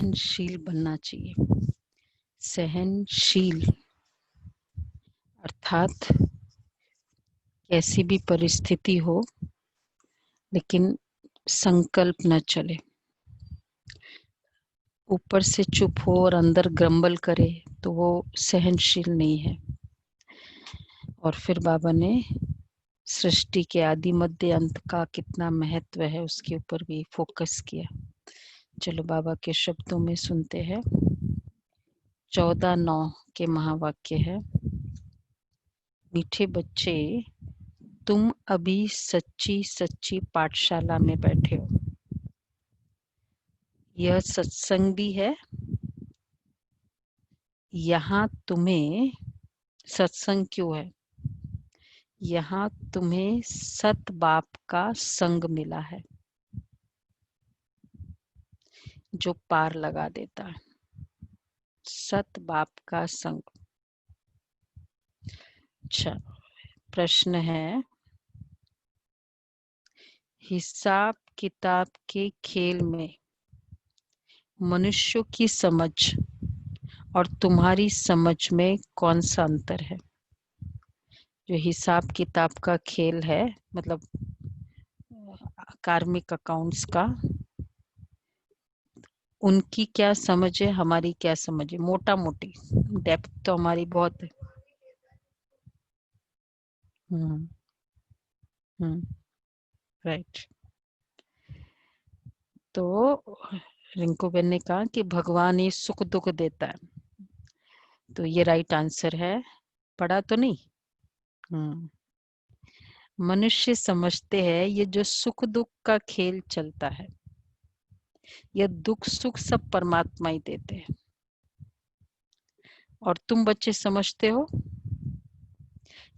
सहनशील बनना चाहिए। सहनशील अर्थात कैसी भी परिस्थिति हो लेकिन संकल्प न चले। ऊपर से चुप हो और अंदर ग्रम्बल करे तो वो सहनशील नहीं है। और फिर बाबा ने सृष्टि के आदि मध्य अंत का कितना महत्व है उसके ऊपर भी फोकस किया। चलो बाबा के शब्दों में सुनते हैं। 14:9 के महावाक्य है, मीठे बच्चे तुम अभी सच्ची सच्ची पाठशाला में बैठे हो। यह सत्संग भी है। यहाँ तुम्हें सत्संग क्यों है? यहाँ तुम्हें सत बाप का संग मिला है जो पार लगा देता है। सत बाप का संग। अच्छा, प्रश्न है, हिसाब किताब के खेल में मनुष्यों की समझ और तुम्हारी समझ में कौन सा अंतर है? जो हिसाब किताब का खेल है, मतलब कार्मिक अकाउंट्स का, उनकी क्या समझ है, हमारी क्या समझ है? मोटा मोटी, डेप्थ तो हमारी बहुत है। राइट। तो रिंकू बेन ने कहा कि भगवान ही सुख दुख देता है, तो ये राइट आंसर है। पढ़ा तो नहीं? मनुष्य समझते हैं ये जो सुख दुख का खेल चलता है, ये दुख सुख सब परमात्मा ही देते हैं। और तुम बच्चे समझते हो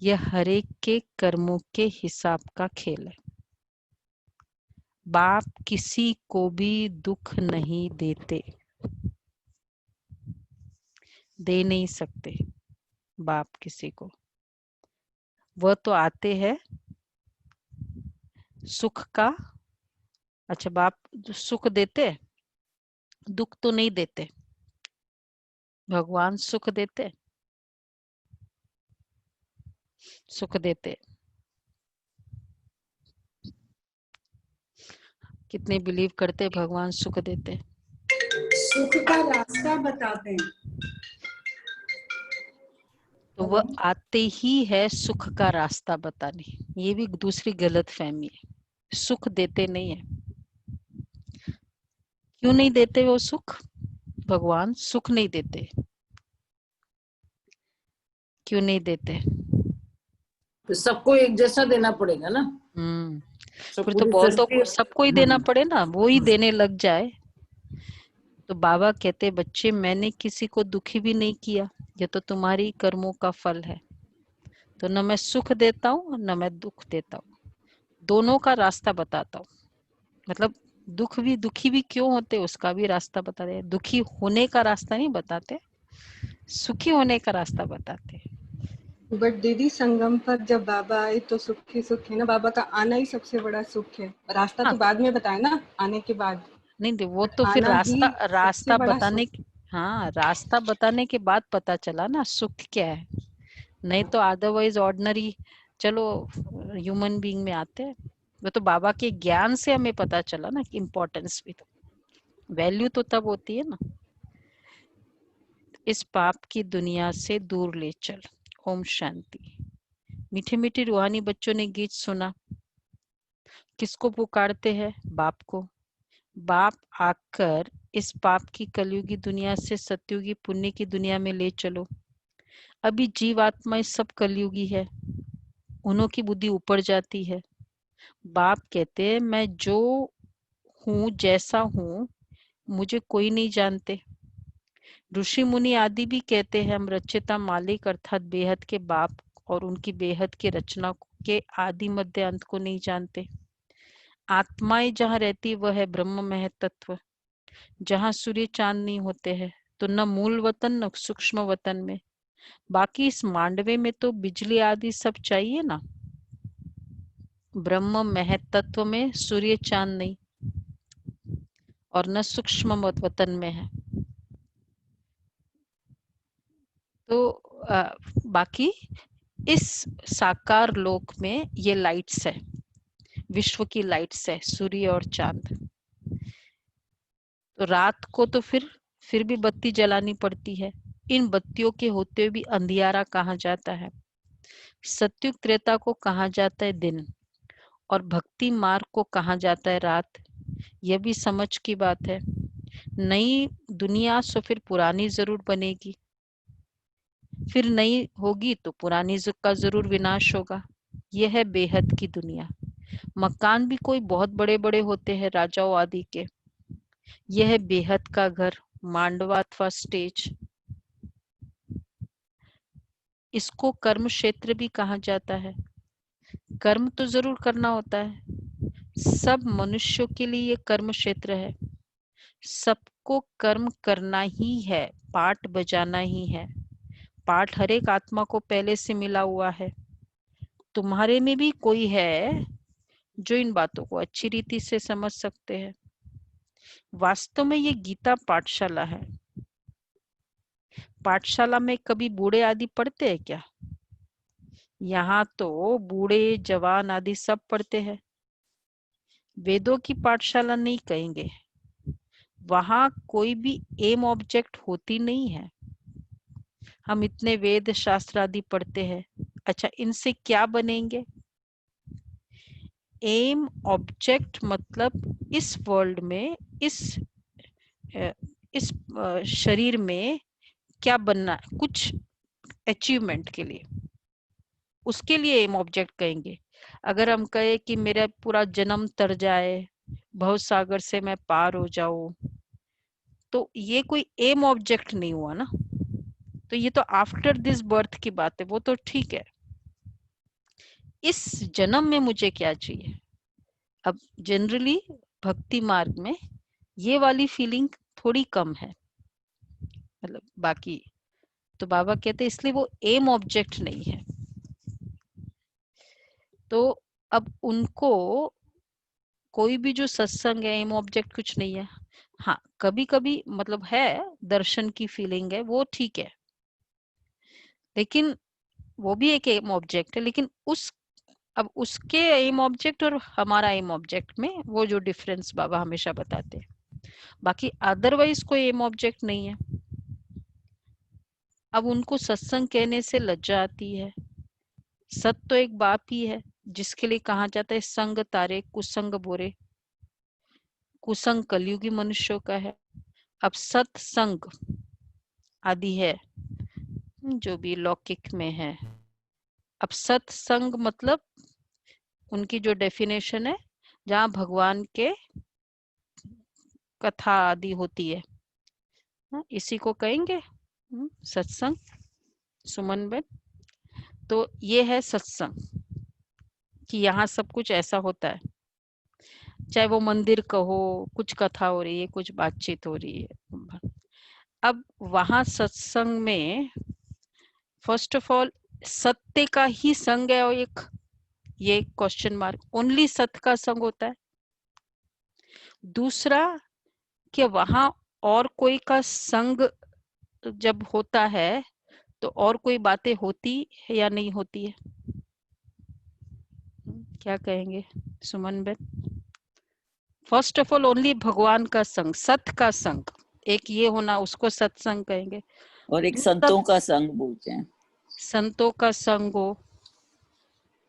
यह हरेक के कर्मों के हिसाब का खेल है। बाप किसी को भी दुख नहीं देते, दे नहीं सकते बाप किसी को। वह तो आते हैं सुख का। अच्छा, बाप सुख देते, दुख तो नहीं देते। भगवान सुख देते, सुख देते। कितने बिलीव करते भगवान सुख देते? सुख का रास्ता बताते हैं। तो वह आते ही है सुख का रास्ता बताने। ये भी दूसरी गलत फहमी है। सुख देते नहीं है। क्यों नहीं देते वो सुख? भगवान सुख नहीं देते। क्यों नहीं देते? तो सबको एक जैसा देना पड़ेगा ना। फिर तो बहुतों सबको ही देना पड़े ना, वो ही देने लग जाए। तो बाबा कहते, बच्चे मैंने किसी को दुखी भी नहीं किया, ये तो तुम्हारी कर्मों का फल है। तो न मैं सुख देता हूँ न मैं दुख देता हूँ, दोनों का रास्ता बताता हूँ। मतलब दुखी भी क्यों होते उसका भी रास्ता बता दे। दुखी होने का रास्ता नहीं बताते, सुखी होने का रास्ता बताते। बट दीदी संगम पर जब बाबा आए तो सुख है ना, बाबा का आना ही सबसे बड़ा सुख है। रास्ता तो बाद में बताया ना, आने के बाद। नहीं, वो तो फिर रास्ता बताने, हाँ, रास्ता बताने के बाद पता चला ना सुख क्या है। नहीं तो अदरवाइज ऑर्डिनरी चलो ह्यूमन बीइंग में आते हैं। वो तो बाबा के ज्ञान से हमें पता चला ना कि इम्पोर्टेंस भी, तो वैल्यू तो तब होती है ना। इस पाप की दुनिया से दूर ले चल। ओम शांति। मीठे मीठे रूहानी बच्चों ने गीत सुना। किसको पुकारते हैं? बाप को। बाप आकर इस पाप की कलयुगी दुनिया से सतयुगी पुण्य की दुनिया में ले चलो। अभी जीवात्माएं सब कलयुगी है, उन्हों की बुद्धि ऊपर जाती है। बाप कहते हैं मैं जो हूँ, जैसा हूँ, मुझे कोई नहीं जानते। ऋषि मुनि आदि भी कहते हैं हम रचयिता मालिक अर्थात बेहद के बाप और उनकी बेहद की रचना के आदि मध्य अंत को नहीं जानते। आत्माएं जहाँ रहती वह है ब्रह्म महतत्व, जहाँ सूर्य चांद नहीं होते हैं, तो न मूल वतन न सूक्ष्म वतन में। बाकी इस मांडवे में तो बिजली आदि सब चाहिए ना। ब्रह्म महतत्व में सूर्य चांद नहीं, और न सूक्ष्म वतन में है। तो बाकी इस साकार लोक में ये लाइट्स है, विश्व की लाइट्स है, सूर्य और चांद। तो रात को तो फिर भी बत्ती जलानी पड़ती है। इन बत्तियों के होते हुए भी अंधियारा कहा जाता है। सत्युग त्रेता को कहा जाता है दिन, और भक्ति मार्ग को कहा जाता है रात। यह भी समझ की बात है। नई दुनिया सो फिर पुरानी जरूर बनेगी, फिर नई होगी तो पुरानी का जरूर विनाश होगा। यह है बेहद की दुनिया। मकान भी कोई बहुत बड़े बड़े होते हैं राजाओं आदि के। यह है बेहद का घर, मांडवा अथवा स्टेज। इसको कर्म क्षेत्र भी कहा जाता है। कर्म तो जरूर करना होता है, सब मनुष्यों के लिए ये कर्म क्षेत्र है। सबको कर्म करना ही है, पाठ बजाना ही है। पाठ हर एक आत्मा को पहले से मिला हुआ है। तुम्हारे में भी कोई है जो इन बातों को अच्छी रीति से समझ सकते हैं। वास्तव में ये गीता पाठशाला है। पाठशाला में कभी बूढ़े आदि पढ़ते हैं क्या? यहाँ तो बूढ़े जवान आदि सब पढ़ते हैं। वेदों की पाठशाला नहीं कहेंगे, वहां कोई भी एम ऑब्जेक्ट होती नहीं है। हम इतने वेद शास्त्र आदि पढ़ते हैं, अच्छा इनसे क्या बनेंगे? एम ऑब्जेक्ट मतलब इस वर्ल्ड में, इस शरीर में क्या बनना, कुछ अचीवमेंट के लिए, उसके लिए एम ऑब्जेक्ट कहेंगे। अगर हम कहे कि मेरा पूरा जन्म तर जाए, भव सागर से मैं पार हो जाऊं, तो ये कोई एम ऑब्जेक्ट नहीं हुआ ना। तो ये तो आफ्टर दिस बर्थ की बात है, वो तो ठीक है। इस जन्म में मुझे क्या चाहिए? अब जनरली भक्ति मार्ग में ये वाली फीलिंग थोड़ी कम है, मतलब बाकी तो बाबा कहते इसलिए वो एम ऑब्जेक्ट नहीं है। तो अब उनको कोई भी जो सत्संग है, एम ऑब्जेक्ट कुछ नहीं है। हाँ कभी कभी मतलब है, दर्शन की फीलिंग है, वो ठीक है, लेकिन वो भी एक एम ऑब्जेक्ट है। लेकिन अब उसके एम ऑब्जेक्ट और हमारा एम ऑब्जेक्ट में वो जो डिफरेंस बाबा हमेशा बताते हैं, बाकी अदरवाइज कोई एम ऑब्जेक्ट नहीं है। अब उनको सत्संग कहने से लज्जा आती है। सत तो एक बाप ही है जिसके लिए कहा जाता है संग तारे कुसंग बोरे। कुसंग कलयुगी मनुष्यों का है। अब सत्संग आदि है जो भी लौकिक में है। अब सत्संग मतलब उनकी जो डेफिनेशन है, जहाँ भगवान के कथा आदि होती है, इसी को कहेंगे सत्संग। सुमन बेन, तो ये है सत्संग कि यहाँ सब कुछ ऐसा होता है, चाहे वो मंदिर कहो, कुछ कथा हो रही है, कुछ बातचीत हो रही है। अब वहां सत्संग में फर्स्ट ऑफ ऑल सत्य का ही संग है, और एक ये क्वेश्चन मार्क, ओनली सत्य का संग होता है। दूसरा कि वहां और कोई का संग जब होता है तो और कोई बातें होती है या नहीं होती है? क्या कहेंगे Suman ben? First of all only भगवान का संग, सत्य का संग, एक ये होना, उसको सत्संग कहेंगे। और एक संतों का संग बोलते हैं। संतों का संग हो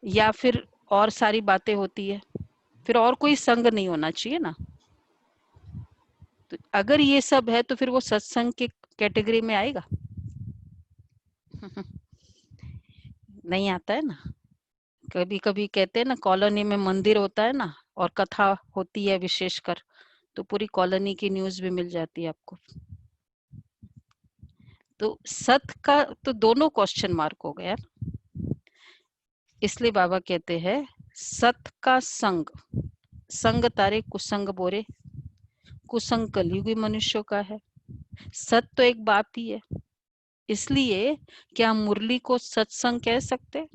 या फिर और सारी बातें होती है, फिर और कोई संग नहीं होना चाहिए ना। तो अगर ये सब है तो फिर वो सत्संग के कैटेगरी में आएगा? नहीं आता है ना। कभी कभी कहते हैं ना, कॉलोनी में मंदिर होता है ना और कथा होती है विशेषकर, तो पूरी कॉलोनी की न्यूज भी मिल जाती है आपको। तो सत्य का तो दोनों क्वेश्चन मार्क हो गया, इसलिए बाबा कहते हैं सत्य का संग, संग तारे कुसंग बोरे। कुसंग कलयुगी मनुष्यों का है, सत्य तो एक बात ही है। इसलिए क्या मुरली को सत्संग कह सकते?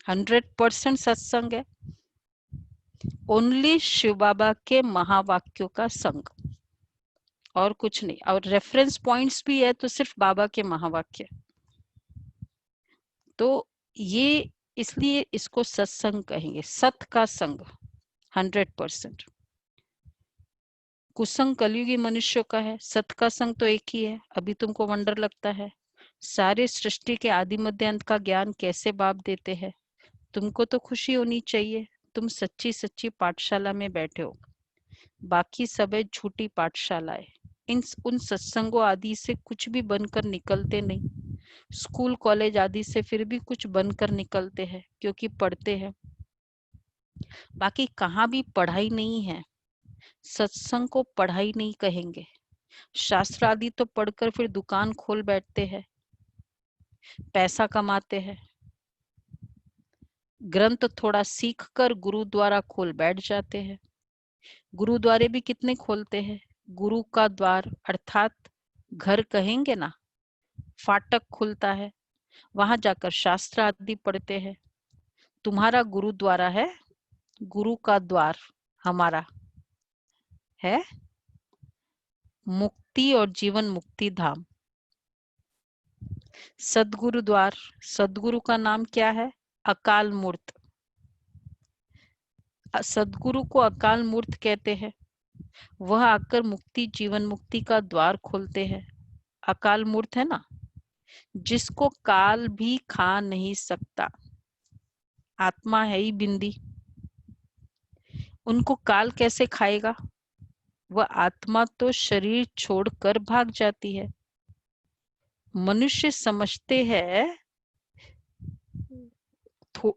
100% सत्संग है। ओनली शिव बाबा के महावाक्यों का संग, और कुछ नहीं। और रेफरेंस पॉइंट्स भी है तो सिर्फ बाबा के महावाक्य। तो ये इसलिए इसको सत्संग कहेंगे, सत का संग 100%। कुसंग कलयुगी मनुष्यों का है, सत का संग तो एक ही है। अभी तुमको वंडर लगता है सारे सृष्टि के आदि मध्य अंत का ज्ञान कैसे बाप देते हैं। तुमको तो खुशी होनी चाहिए, तुम सच्ची सच्ची पाठशाला में बैठे हो। बाकी सब है झूठी पाठशालाएं। उन सत्संगों आदि से कुछ भी बनकर निकलते नहीं। स्कूल कॉलेज आदि से फिर भी कुछ बनकर निकलते हैं क्योंकि पढ़ते हैं। बाकी कहाँ भी पढ़ाई नहीं है। सत्संग को पढ़ाई नहीं कहेंगे। शास्त्र आदि तो पढ़कर फिर दुकान खोल बैठते हैं, पैसा कमाते हैं। ग्रंथ थोड़ा सीख कर गुरुद्वारा खोल बैठ जाते हैं। गुरुद्वारे भी कितने खोलते हैं। गुरु का द्वार अर्थात घर कहेंगे ना, फाटक खुलता है, वहां जाकर शास्त्र आदि पढ़ते हैं। तुम्हारा गुरुद्वारा है, गुरु का द्वार हमारा है मुक्ति और जीवन मुक्ति धाम। सदगुरु द्वार, सदगुरु का नाम क्या है? अकाल मूर्त। सदगुरु को अकाल मूर्त कहते हैं। वह आकर मुक्ति जीवन मुक्ति का द्वार खोलते हैं। अकाल मूर्त है ना, जिसको काल भी खा नहीं सकता। आत्मा है ही बिंदी, उनको काल कैसे खाएगा? वह आत्मा तो शरीर छोड़कर भाग जाती है। मनुष्य समझते हैं,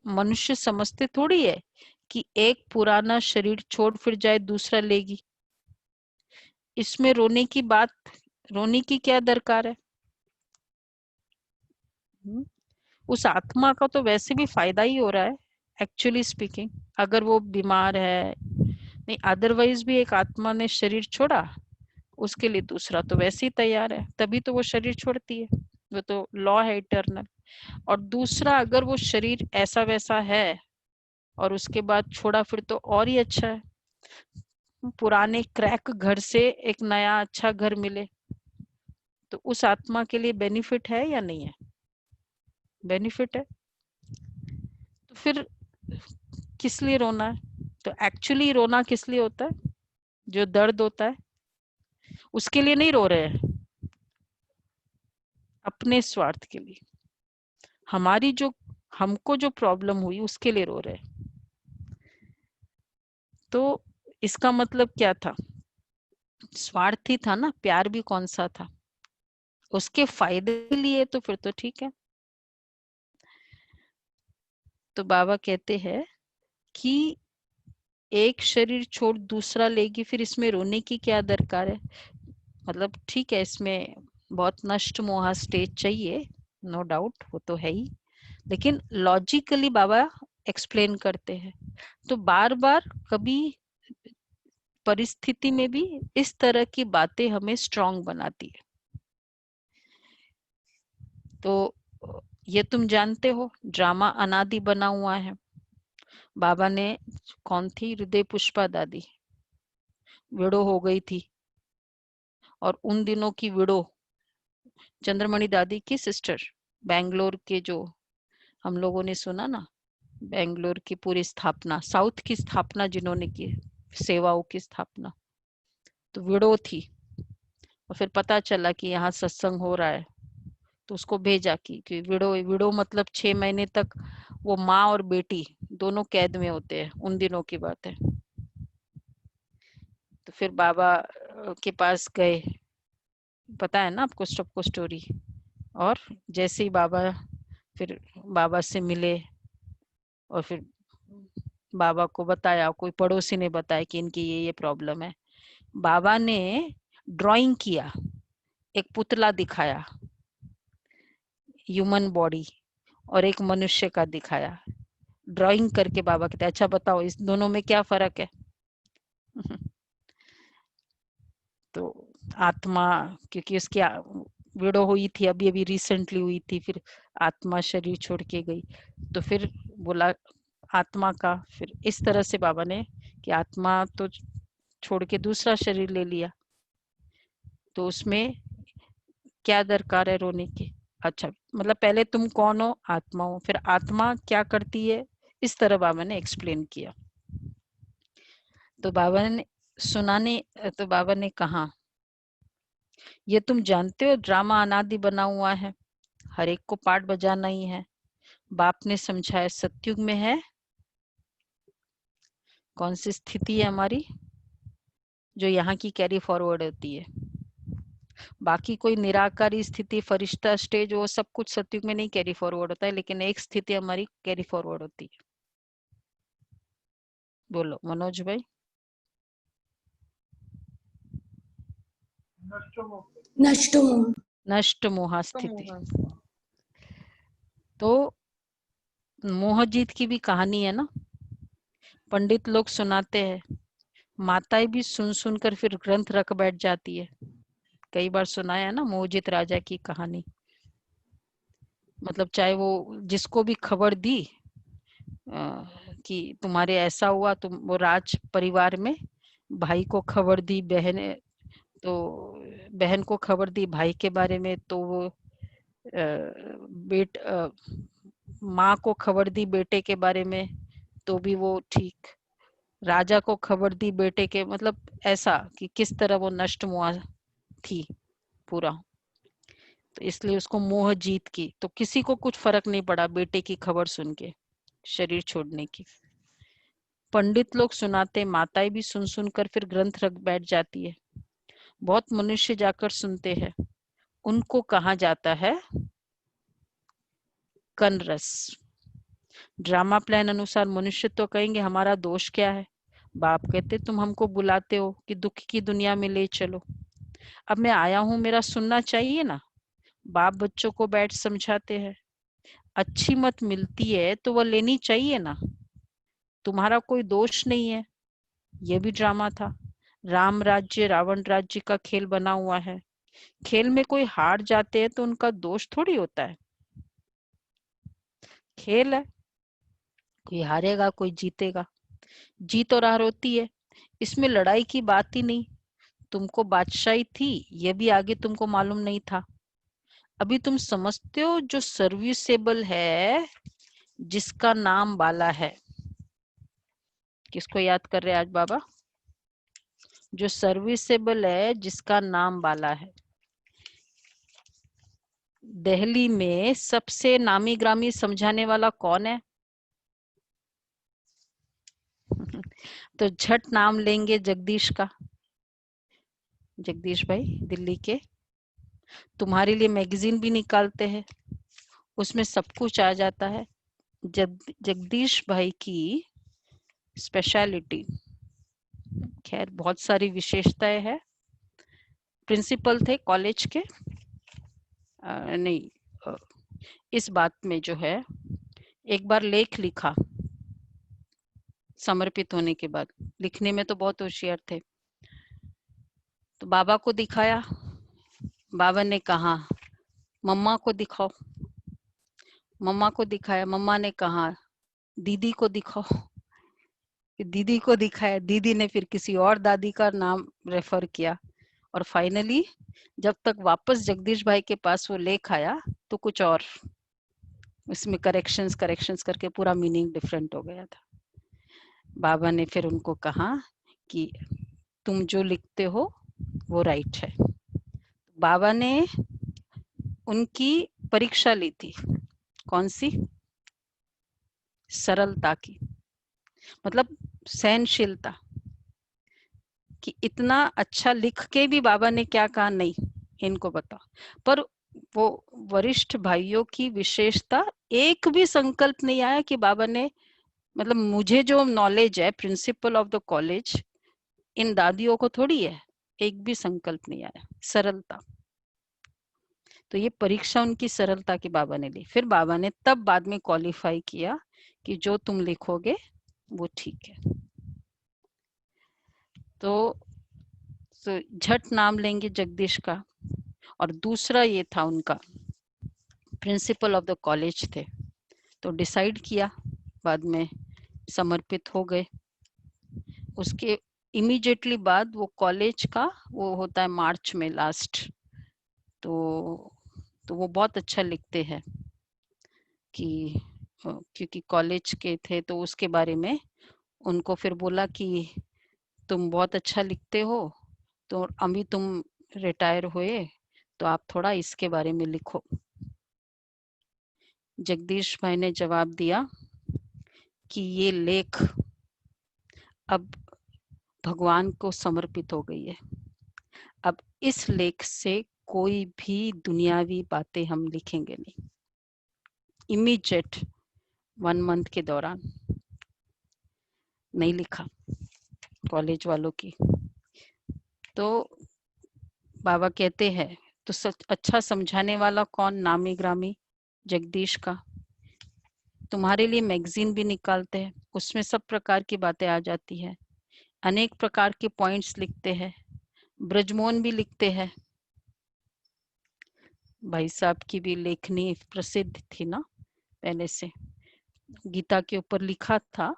मनुष्य समझते थोड़ी है कि एक पुराना शरीर छोड़ फिर जाए दूसरा लेगी। इसमें रोने की बात, रोने की क्या दरकार है? उस आत्मा का तो वैसे भी फायदा ही हो रहा है एक्चुअली स्पीकिंग। अगर वो बीमार है नहीं, अदरवाइज भी एक आत्मा ने शरीर छोड़ा, उसके लिए दूसरा तो वैसे ही तैयार है, तभी तो वो शरीर छोड़ती है। वो तो लॉ है इटर्नल। और दूसरा अगर वो शरीर ऐसा वैसा है और उसके बाद छोड़ा फिर तो और ही अच्छा है। पुराने क्रैक घर से एक नया अच्छा घर मिले तो उस आत्मा के लिए बेनिफिट है या नहीं है? बेनिफिट है। तो फिर किस लिए रोना है? तो एक्चुअली रोना किस लिए होता है? जो दर्द होता है उसके लिए नहीं रो रहे हैं, अपने स्वार्थ के लिए। हमारी जो हमको जो प्रॉब्लम हुई उसके लिए रो रहे हैं। तो इसका मतलब क्या था? स्वार्थी था ना, प्यार भी कौन सा था? उसके फायदे के लिए तो फिर तो ठीक है। तो बाबा कहते हैं कि एक शरीर छोड़ दूसरा लेगी, फिर इसमें रोने की क्या दरकार है? मतलब ठीक है, इसमें बहुत नष्ट मोहा स्टेज चाहिए, नो डाउट, वो तो है ही, लेकिन लॉजिकली बाबा एक्सप्लेन करते हैं। तो बार बार कभी परिस्थिति में भी इस तरह की बातें हमें स्ट्रांग बनाती है। तो ये तुम जानते हो ड्रामा अनादि बना हुआ है। बाबा ने, कौन थी, हृदय पुष्पा दादी विडो हो गई थी, और उन दिनों की विडो चंद्रमणि दादी की सिस्टर, बेंगलोर के, जो हम लोगों ने सुना ना, बेंगलोर की पूरी स्थापना, साउथ की स्थापना जिन्होंने की, सेवाओं की स्थापना, तो विडो थी। और फिर पता चला कि यहाँ सत्संग हो रहा है तो उसको भेजा कि विडो मतलब 6 महीने तक वो माँ और बेटी दोनों कैद में होते हैं, उन दिनों की बात है। तो फिर बाबा के पास गए, पता है ना आपको सबको स्टोरी। और जैसे ही बाबा से मिले और फिर बाबा को बताया, कोई पड़ोसी ने बताया कि इनकी ये प्रॉब्लम है। बाबा ने ड्राइंग किया, एक पुतला दिखाया, ह्यूमन बॉडी, और एक मनुष्य का दिखाया। ड्राइंग करके बाबा कहते, अच्छा बताओ इस दोनों में क्या फर्क है? तो आत्मा, क्योंकि उसकी विडो हुई थी, अभी अभी रिसेंटली हुई थी, फिर आत्मा शरीर छोड़ के गई, तो फिर बोला आत्मा का, फिर इस तरह से बाबा ने कि आत्मा तो छोड़ के दूसरा शरीर ले लिया, तो उसमें क्या दरकार है रोने की। अच्छा, मतलब पहले तुम कौन हो? आत्मा हो। फिर आत्मा क्या करती है, इस तरह बाबा ने एक्सप्लेन किया। तो बाबा ने कहा, ये तुम जानते हो ड्रामा अनादि बना हुआ है, हर एक को पार्ट बजाना ही है। बाप ने समझाया सतयुग में है कौन सी स्थिति है हमारी, जो यहाँ की कैरी फॉरवर्ड होती है। बाकी कोई निराकारी स्थिति, फरिश्ता स्टेज, वो सब कुछ सतयुग में नहीं कैरी फॉरवर्ड होता है, लेकिन एक स्थिति हमारी कैरी फॉरवर्ड होती है। बोलो मनोज भाई। नष्ट मोहा स्थिति। तो मोह जीत की भी कहानी है ना, पंडित लोग सुनाते हैं, माताएं भी सुन सुनकर फिर ग्रंथ रख बैठ जाती है। कई बार सुनाया है ना मोहजित राजा की कहानी। मतलब चाहे वो जिसको भी खबर दी कि तुम्हारे ऐसा हुआ, तुम वो राज परिवार में भाई को खबर दी, बहन को खबर दी भाई के बारे में, तो वो माँ को खबर दी बेटे के बारे में, तो भी वो ठीक। राजा को खबर दी बेटे के, मतलब ऐसा कि किस तरह वो नष्ट मुआ थी पूरा। तो इसलिए उसको मोह जीत की, तो किसी को कुछ फर्क नहीं पड़ा बेटे की खबर सुन के शरीर छोड़ने की। पंडित लोग सुनाते, माताएं भी सुन सुनकर फिर ग्रंथ रख बैठ जाती है। बहुत मनुष्य जाकर सुनते हैं, उनको कहा जाता है कनरस। ड्रामा प्लान अनुसार मनुष्य तो कहेंगे हमारा दोष क्या है। बाप कहते तुम हमको बुलाते हो कि दुख की दुनिया में ले चलो, अब मैं आया हूं, मेरा सुनना चाहिए ना। बाप बच्चों को बैठ समझाते हैं, अच्छी मत मिलती है तो वह लेनी चाहिए ना, तुम्हारा कोई दोष नहीं है। यह भी ड्रामा था। राम राज्य रावण राज्य का खेल बना हुआ है, खेल में कोई हार जाते हैं तो उनका दोष थोड़ी होता है। खेल है, कोई हारेगा कोई जीतेगा, जीत और हार होती है, इसमें लड़ाई की बात ही नहीं। तुमको बादशाही थी यह भी आगे तुमको मालूम नहीं था। अभी तुम समझते हो जो सर्विसेबल है, जिसका नाम बाला है। किसको याद कर रहे हैं आज बाबा? जो सर्विसेबल है जिसका नाम बाला है। दिल्ली में सबसे नामी ग्रामी समझाने वाला कौन है? तो झट नाम लेंगे जगदीश का। जगदीश भाई दिल्ली के, तुम्हारे लिए मैगजीन भी निकालते हैं, उसमें सब कुछ आ जाता है। जगदीश भाई की स्पेशलिटी, खैर बहुत सारी विशेषताएं है। प्रिंसिपल थे कॉलेज के, नहीं, इस बात में जो है, एक बार लेख लिखा समर्पित होने के बाद, लिखने में तो बहुत होशियार थे। तो बाबा को दिखाया, बाबा ने कहा मम्मा को दिखाओ। मम्मा को दिखाया, मम्मा ने कहा दीदी को दिखाओ। दीदी को दिखाया, दीदी ने फिर किसी और दादी का नाम रेफर किया, और फाइनली जब तक वापस जगदीश भाई के पास वो लेख आया तो कुछ और, इसमें करेक्शंस करके पूरा मीनिंग डिफरेंट हो गया था। बाबा ने फिर उनको कहा कि तुम जो लिखते हो वो राइट है। बाबा ने उनकी परीक्षा ली थी, कौन सी? सरलता की, मतलब सहनशीलता, कि इतना अच्छा लिख के भी बाबा ने क्या कहा, नहीं इनको बताओ। पर वो वरिष्ठ भाइयों की विशेषता, एक भी संकल्प नहीं आया कि बाबा ने, मतलब मुझे जो नॉलेज है प्रिंसिपल ऑफ द कॉलेज, इन दादियों को थोड़ी है, एक भी संकल्प नहीं आया। सरलता, तो ये परीक्षा उनकी सरलता की बाबा ने ली। फिर बाबा ने तब बाद में क्वालिफाई किया कि जो तुम लिखोगे वो ठीक है। तो झट नाम लेंगे जगदीश का। और दूसरा ये था, उनका प्रिंसिपल ऑफ द कॉलेज थे, तो डिसाइड किया, बाद में समर्पित हो गए। उसके इमीडिएटली बाद वो कॉलेज का वो होता है मार्च में लास्ट, तो वो बहुत अच्छा लिखते हैं कि क्योंकि कॉलेज के थे तो उसके बारे में उनको फिर बोला कि तुम बहुत अच्छा लिखते हो, तो अभी तुम रिटायर हुए तो आप थोड़ा इसके बारे में लिखो। जगदीश भाई ने जवाब दिया कि ये लेख अब भगवान को समर्पित हो गई है, अब इस लेख से कोई भी दुनियावी बातें हम लिखेंगे नहीं। इमीडिएट 1 मंथ के दौरान नहीं लिखा कॉलेज वालों की। तो बाबा कहते हैं तो सच अच्छा समझाने वाला कौन, नामी ग्रामी जगदीश का। तुम्हारे लिए मैगजीन भी निकालते हैं, उसमें सब प्रकार की बातें आ जाती है, अनेक प्रकार के पॉइंट्स लिखते हैं, ब्रजमोहन भी लिखते हैं। भाई साहब की भी लेखनी प्रसिद्ध थी ना पहले से, गीता के ऊपर लिखा था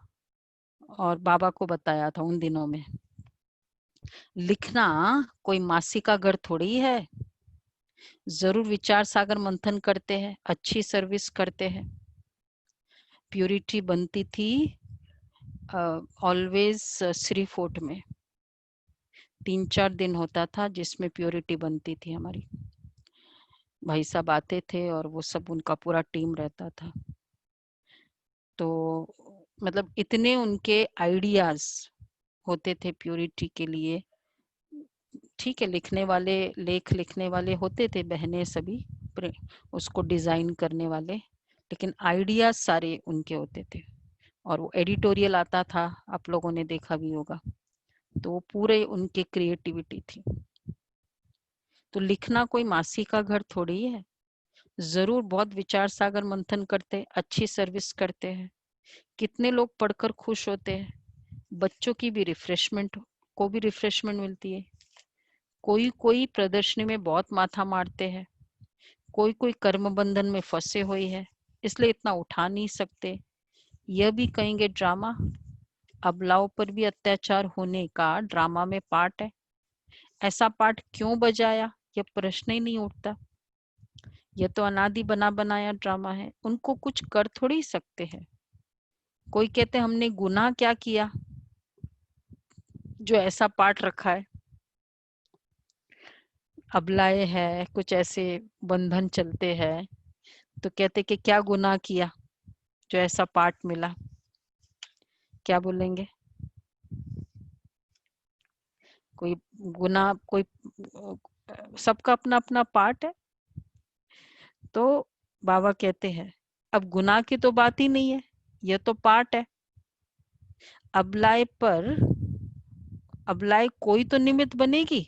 और बाबा को बताया था उन दिनों में। लिखना कोई मासी का घर थोड़ी है, जरूर विचार सागर मंथन करते हैं, अच्छी सर्विस करते हैं। प्यूरिटी बनती थी ऑलवेज श्री फोर्ट में, 3-4 दिन होता था जिसमें प्योरिटी बनती थी हमारी। भाई साहब आते थे और वो सब उनका पूरा टीम रहता था। तो मतलब इतने उनके आइडियाज होते थे प्योरिटी के लिए। ठीक है, लिखने वाले, लेख लिखने वाले होते थे बहनें सभी, उसको डिजाइन करने वाले, लेकिन आइडियाज सारे उनके होते थे। और वो एडिटोरियल आता था, आप लोगों ने देखा भी होगा, तो वो पूरे उनके क्रिएटिविटी थी। तो लिखना कोई मासी का घर थोड़ी है, जरूर बहुत विचार सागर मंथन करते, अच्छी सर्विस करते हैं। कितने लोग पढ़कर खुश होते हैं, बच्चों की भी रिफ्रेशमेंट को भी रिफ्रेशमेंट मिलती है। कोई कोई प्रदर्शनी में बहुत माथा मारते हैं, कोई कोई कर्म बंधन में फंसे हुए है, इसलिए इतना उठा नहीं सकते। यह भी कहेंगे ड्रामा, अबलाओं पर भी अत्याचार होने का ड्रामा में पार्ट है। ऐसा पार्ट क्यों बजाया, यह प्रश्न ही नहीं उठता। यह तो अनादि बना बनाया ड्रामा है, उनको कुछ कर थोड़ी सकते हैं। कोई कहते हमने गुनाह क्या किया जो ऐसा पार्ट रखा है, अबलाए है, कुछ ऐसे बंधन चलते हैं, तो कहते कि क्या गुनाह किया जो ऐसा पार्ट मिला। क्या बोलेंगे? कोई गुनाह, कोई सबका अपना अपना पार्ट है। तो बाबा कहते हैं अब गुनाह की तो बात ही नहीं है, यह तो पार्ट है। अबलाए पर अबलाए कोई तो निमित्त बनेगी,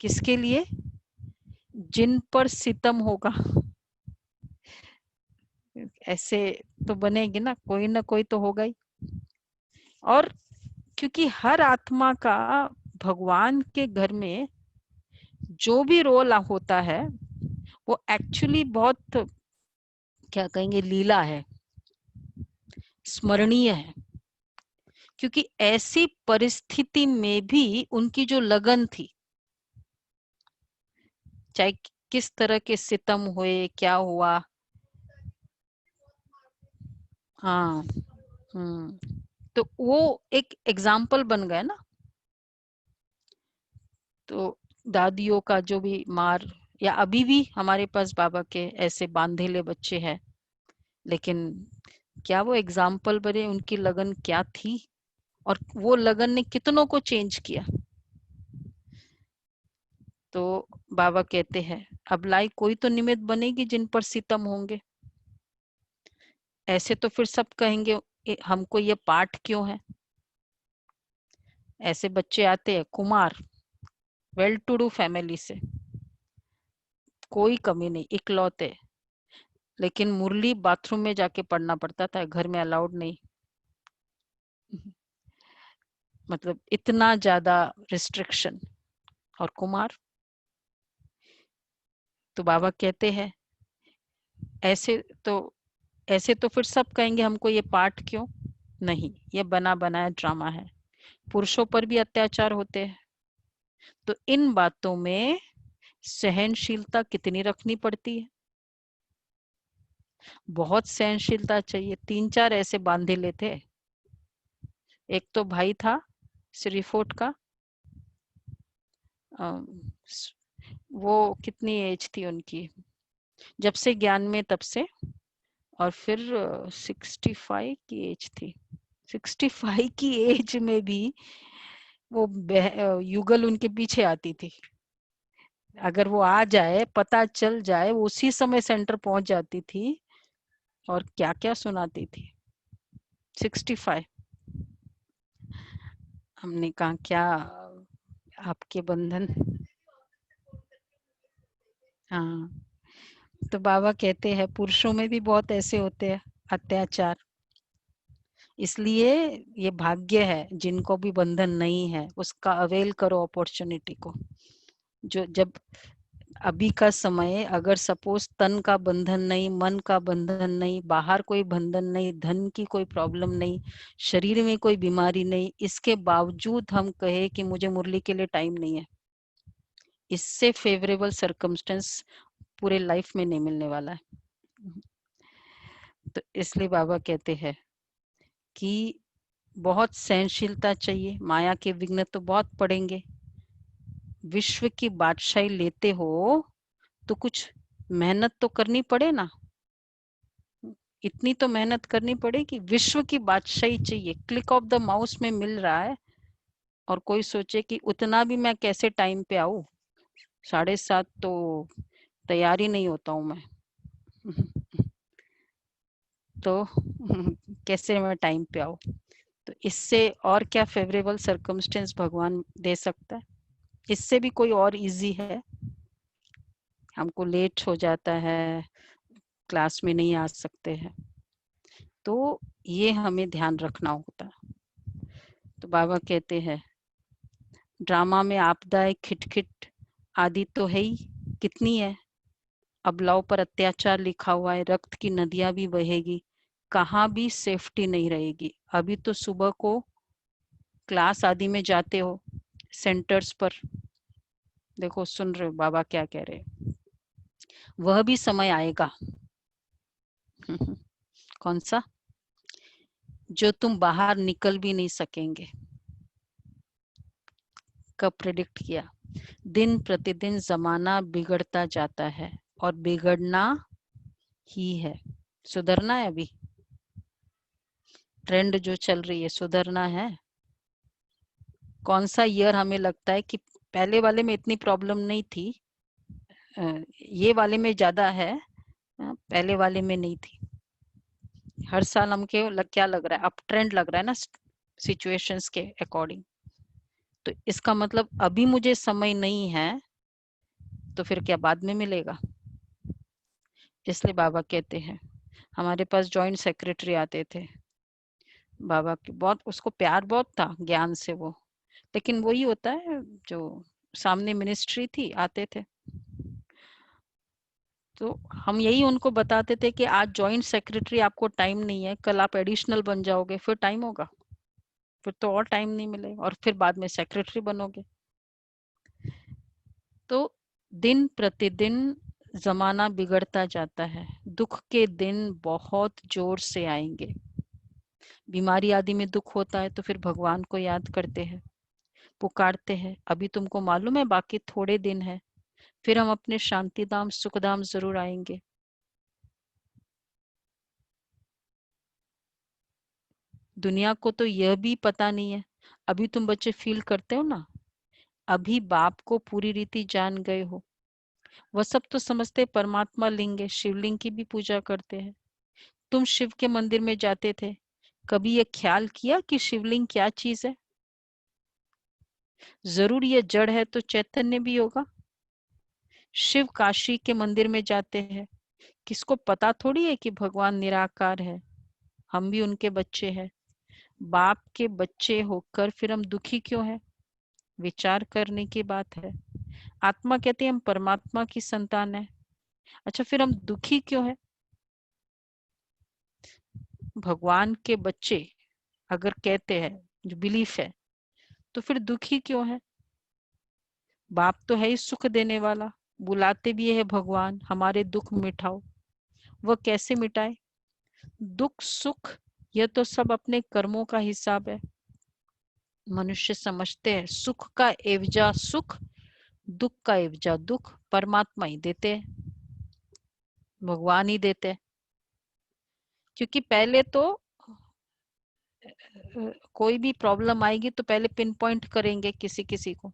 किसके लिए? जिन पर सितम होगा, ऐसे तो बनेगी ना कोई तो होगा ही। और क्योंकि हर आत्मा का भगवान के घर में जो भी रोल होता है वो एक्चुअली बहुत, क्या कहेंगे, लीला है, स्मरणीय है। क्योंकि ऐसी परिस्थिति में भी उनकी जो लगन थी, चाहे किस तरह के सितम हुए, क्या हुआ, हाँ, तो वो एक एग्जाम्पल बन गए ना। तो दादियों का जो भी मार, या अभी भी हमारे पास बाबा के ऐसे बांधेले बच्चे हैं, लेकिन क्या वो एग्जाम्पल बने, उनकी लगन क्या थी और वो लगन ने कितनों को चेंज किया। तो बाबा कहते हैं अबलाई कोई तो निमित्त बनेगी जिन पर सितम होंगे। ऐसे तो फिर सब कहेंगे हमको ये पाठ क्यों है। ऐसे बच्चे आते हैं Kumar, well to do family से, कोई कमी नहीं, इकलौते, लेकिन मुरली बाथरूम में जाके पढ़ना पड़ता था, घर में अलाउड नहीं। मतलब इतना ज्यादा रिस्ट्रिक्शन। और कुमार, तो बाबा कहते हैं ऐसे तो फिर सब कहेंगे हमको ये पाठ क्यों। नहीं, ये बना बनाया ड्रामा है। पुरुषों पर भी अत्याचार होते हैं, तो इन बातों में सहनशीलता कितनी रखनी पड़ती है। बहुत सहनशीलता चाहिए। 3-4 ऐसे बांधे थे। एक तो भाई था श्रीफोर्ट का, वो कितनी एज थी उनकी जब से ज्ञान में, तब से, और फिर 65 की एज थी। 65 की एज में भी वो युगल उनके पीछे आती थी। अगर वो आ जाए, पता चल जाए, वो उसी समय सेंटर पहुंच जाती थी और क्या क्या सुनाती थी। 65। हमने कहा क्या आपके बंधन। हाँ, तो बाबा कहते हैं पुरुषों में भी बहुत ऐसे होते हैं अत्याचार। इसलिए ये भाग्य है जिनको भी बंधन नहीं है, उसका अवेल करो अपॉर्चुनिटी को। जो जब अभी का समय, अगर सपोज तन का बंधन नहीं, मन का बंधन नहीं, बाहर कोई बंधन नहीं, धन की कोई प्रॉब्लम नहीं, शरीर में कोई बीमारी नहीं, इसके बावजूद हम कहे कि मुझे मुरली के लिए टाइम नहीं है, इससे फेवरेबल सर्कमस्टेंस पूरे लाइफ में नहीं मिलने वाला है। तो इसलिए बाबा कहते हैं कि बहुत सहनशीलता चाहिए। माया के विघ्न तो बहुत पड़ेंगे। विश्व की बादशाही लेते हो तो कुछ मेहनत तो करनी पड़े ना। इतनी तो मेहनत करनी पड़ेगी। विश्व की बादशाही चाहिए, क्लिक ऑफ द माउस में मिल रहा है, और कोई सोचे कि उतना भी मैं कैसे टाइम पे आऊं, 7:30 तो तैयार ही नहीं होता हूं मैं। तो कैसे मैं टाइम पे आऊं। तो इससे और क्या फेवरेबल सर्कमस्टेंस भगवान दे सकता है। इससे भी कोई और इजी है। हमको लेट हो जाता है, क्लास में नहीं आ सकते हैं, तो ये हमें ध्यान रखना होता है। तो बाबा कहते हैं ड्रामा में आपदाएं खिटखिट आदि तो है ही, कितनी है। अबलाओं पर अत्याचार लिखा हुआ है, रक्त की नदियां भी बहेगी, कहाँ भी सेफ्टी नहीं रहेगी। अभी तो सुबह को क्लास आदि में जाते हो सेंटर्स पर, देखो सुन रहे हो बाबा क्या कह रहे हैं। वह भी समय आएगा कौन सा, जो तुम बाहर निकल भी नहीं सकेंगे। कब प्रेडिक्ट किया। दिन प्रतिदिन जमाना बिगड़ता जाता है और बिगड़ना ही है। सुधरना है। अभी ट्रेंड जो चल रही है, सुधरना है। कौन सा ईयर हमें लगता है कि पहले वाले में इतनी प्रॉब्लम नहीं थी, ये वाले में ज्यादा है, पहले वाले में नहीं थी। हर साल हमके क्या लग रहा है, अप ट्रेंड लग रहा है ना सिचुएशंस के अकॉर्डिंग। तो इसका मतलब अभी मुझे समय नहीं है, तो फिर क्या बाद में मिलेगा। इसलिए बाबा कहते हैं, हमारे पास जॉइंट सेक्रेटरी आते थे, बाबा की बहुत उसको प्यार बहुत था ज्ञान से वो, लेकिन वही होता है जो सामने मिनिस्ट्री थी, आते थे। तो हम यही उनको बताते थे कि आज जॉइंट सेक्रेटरी आपको टाइम नहीं है, कल आप एडिशनल बन जाओगे, फिर टाइम होगा, फिर तो और टाइम नहीं मिलेगा, और फिर बाद में सेक्रेटरी बनोगे। तो दिन प्रतिदिन जमाना बिगड़ता जाता है, दुख के दिन बहुत जोर से आएंगे। बीमारी आदि में दुख होता है तो फिर भगवान को याद करते हैं, पुकारते हैं, अभी तुमको मालूम है बाकी थोड़े दिन है, फिर हम अपने शांति धाम सुख धाम जरूर आएंगे। दुनिया को तो यह भी पता नहीं है। अभी तुम बच्चे फील करते हो ना, अभी बाप को पूरी रीति जान गए हो। वह सब तो समझते परमात्मा लिंग है, शिवलिंग की भी पूजा करते हैं। तुम शिव के मंदिर में जाते थे, कभी ये ख्याल किया कि शिवलिंग क्या चीज है। जरूर ये जड़ है तो चैतन्य भी होगा। शिव काशी के मंदिर में जाते हैं, किसको पता थोड़ी है कि भगवान निराकार है। हम भी उनके बच्चे हैं। बाप के बच्चे होकर फिर हम दुखी क्यों हैं, विचार करने की बात है। आत्मा कहते हैं हम परमात्मा की संतान है, अच्छा फिर हम दुखी क्यों है। भगवान के बच्चे अगर कहते हैं, जो बिलीफ है, तो फिर दुखी क्यों है? बाप तो है ही सुख देने वाला, बुलाते भी है भगवान हमारे दुख मिटाओ। वह कैसे मिटाए? दुख सुख यह तो सब अपने कर्मों का हिसाब है। मनुष्य समझते हैं सुख का एवजा सुख, दुख का एवजा दुख परमात्मा ही देते हैं, भगवान ही देते हैं। क्योंकि पहले तो कोई भी प्रॉब्लम आएगी तो पहले पिन पॉइंट करेंगे किसी किसी को,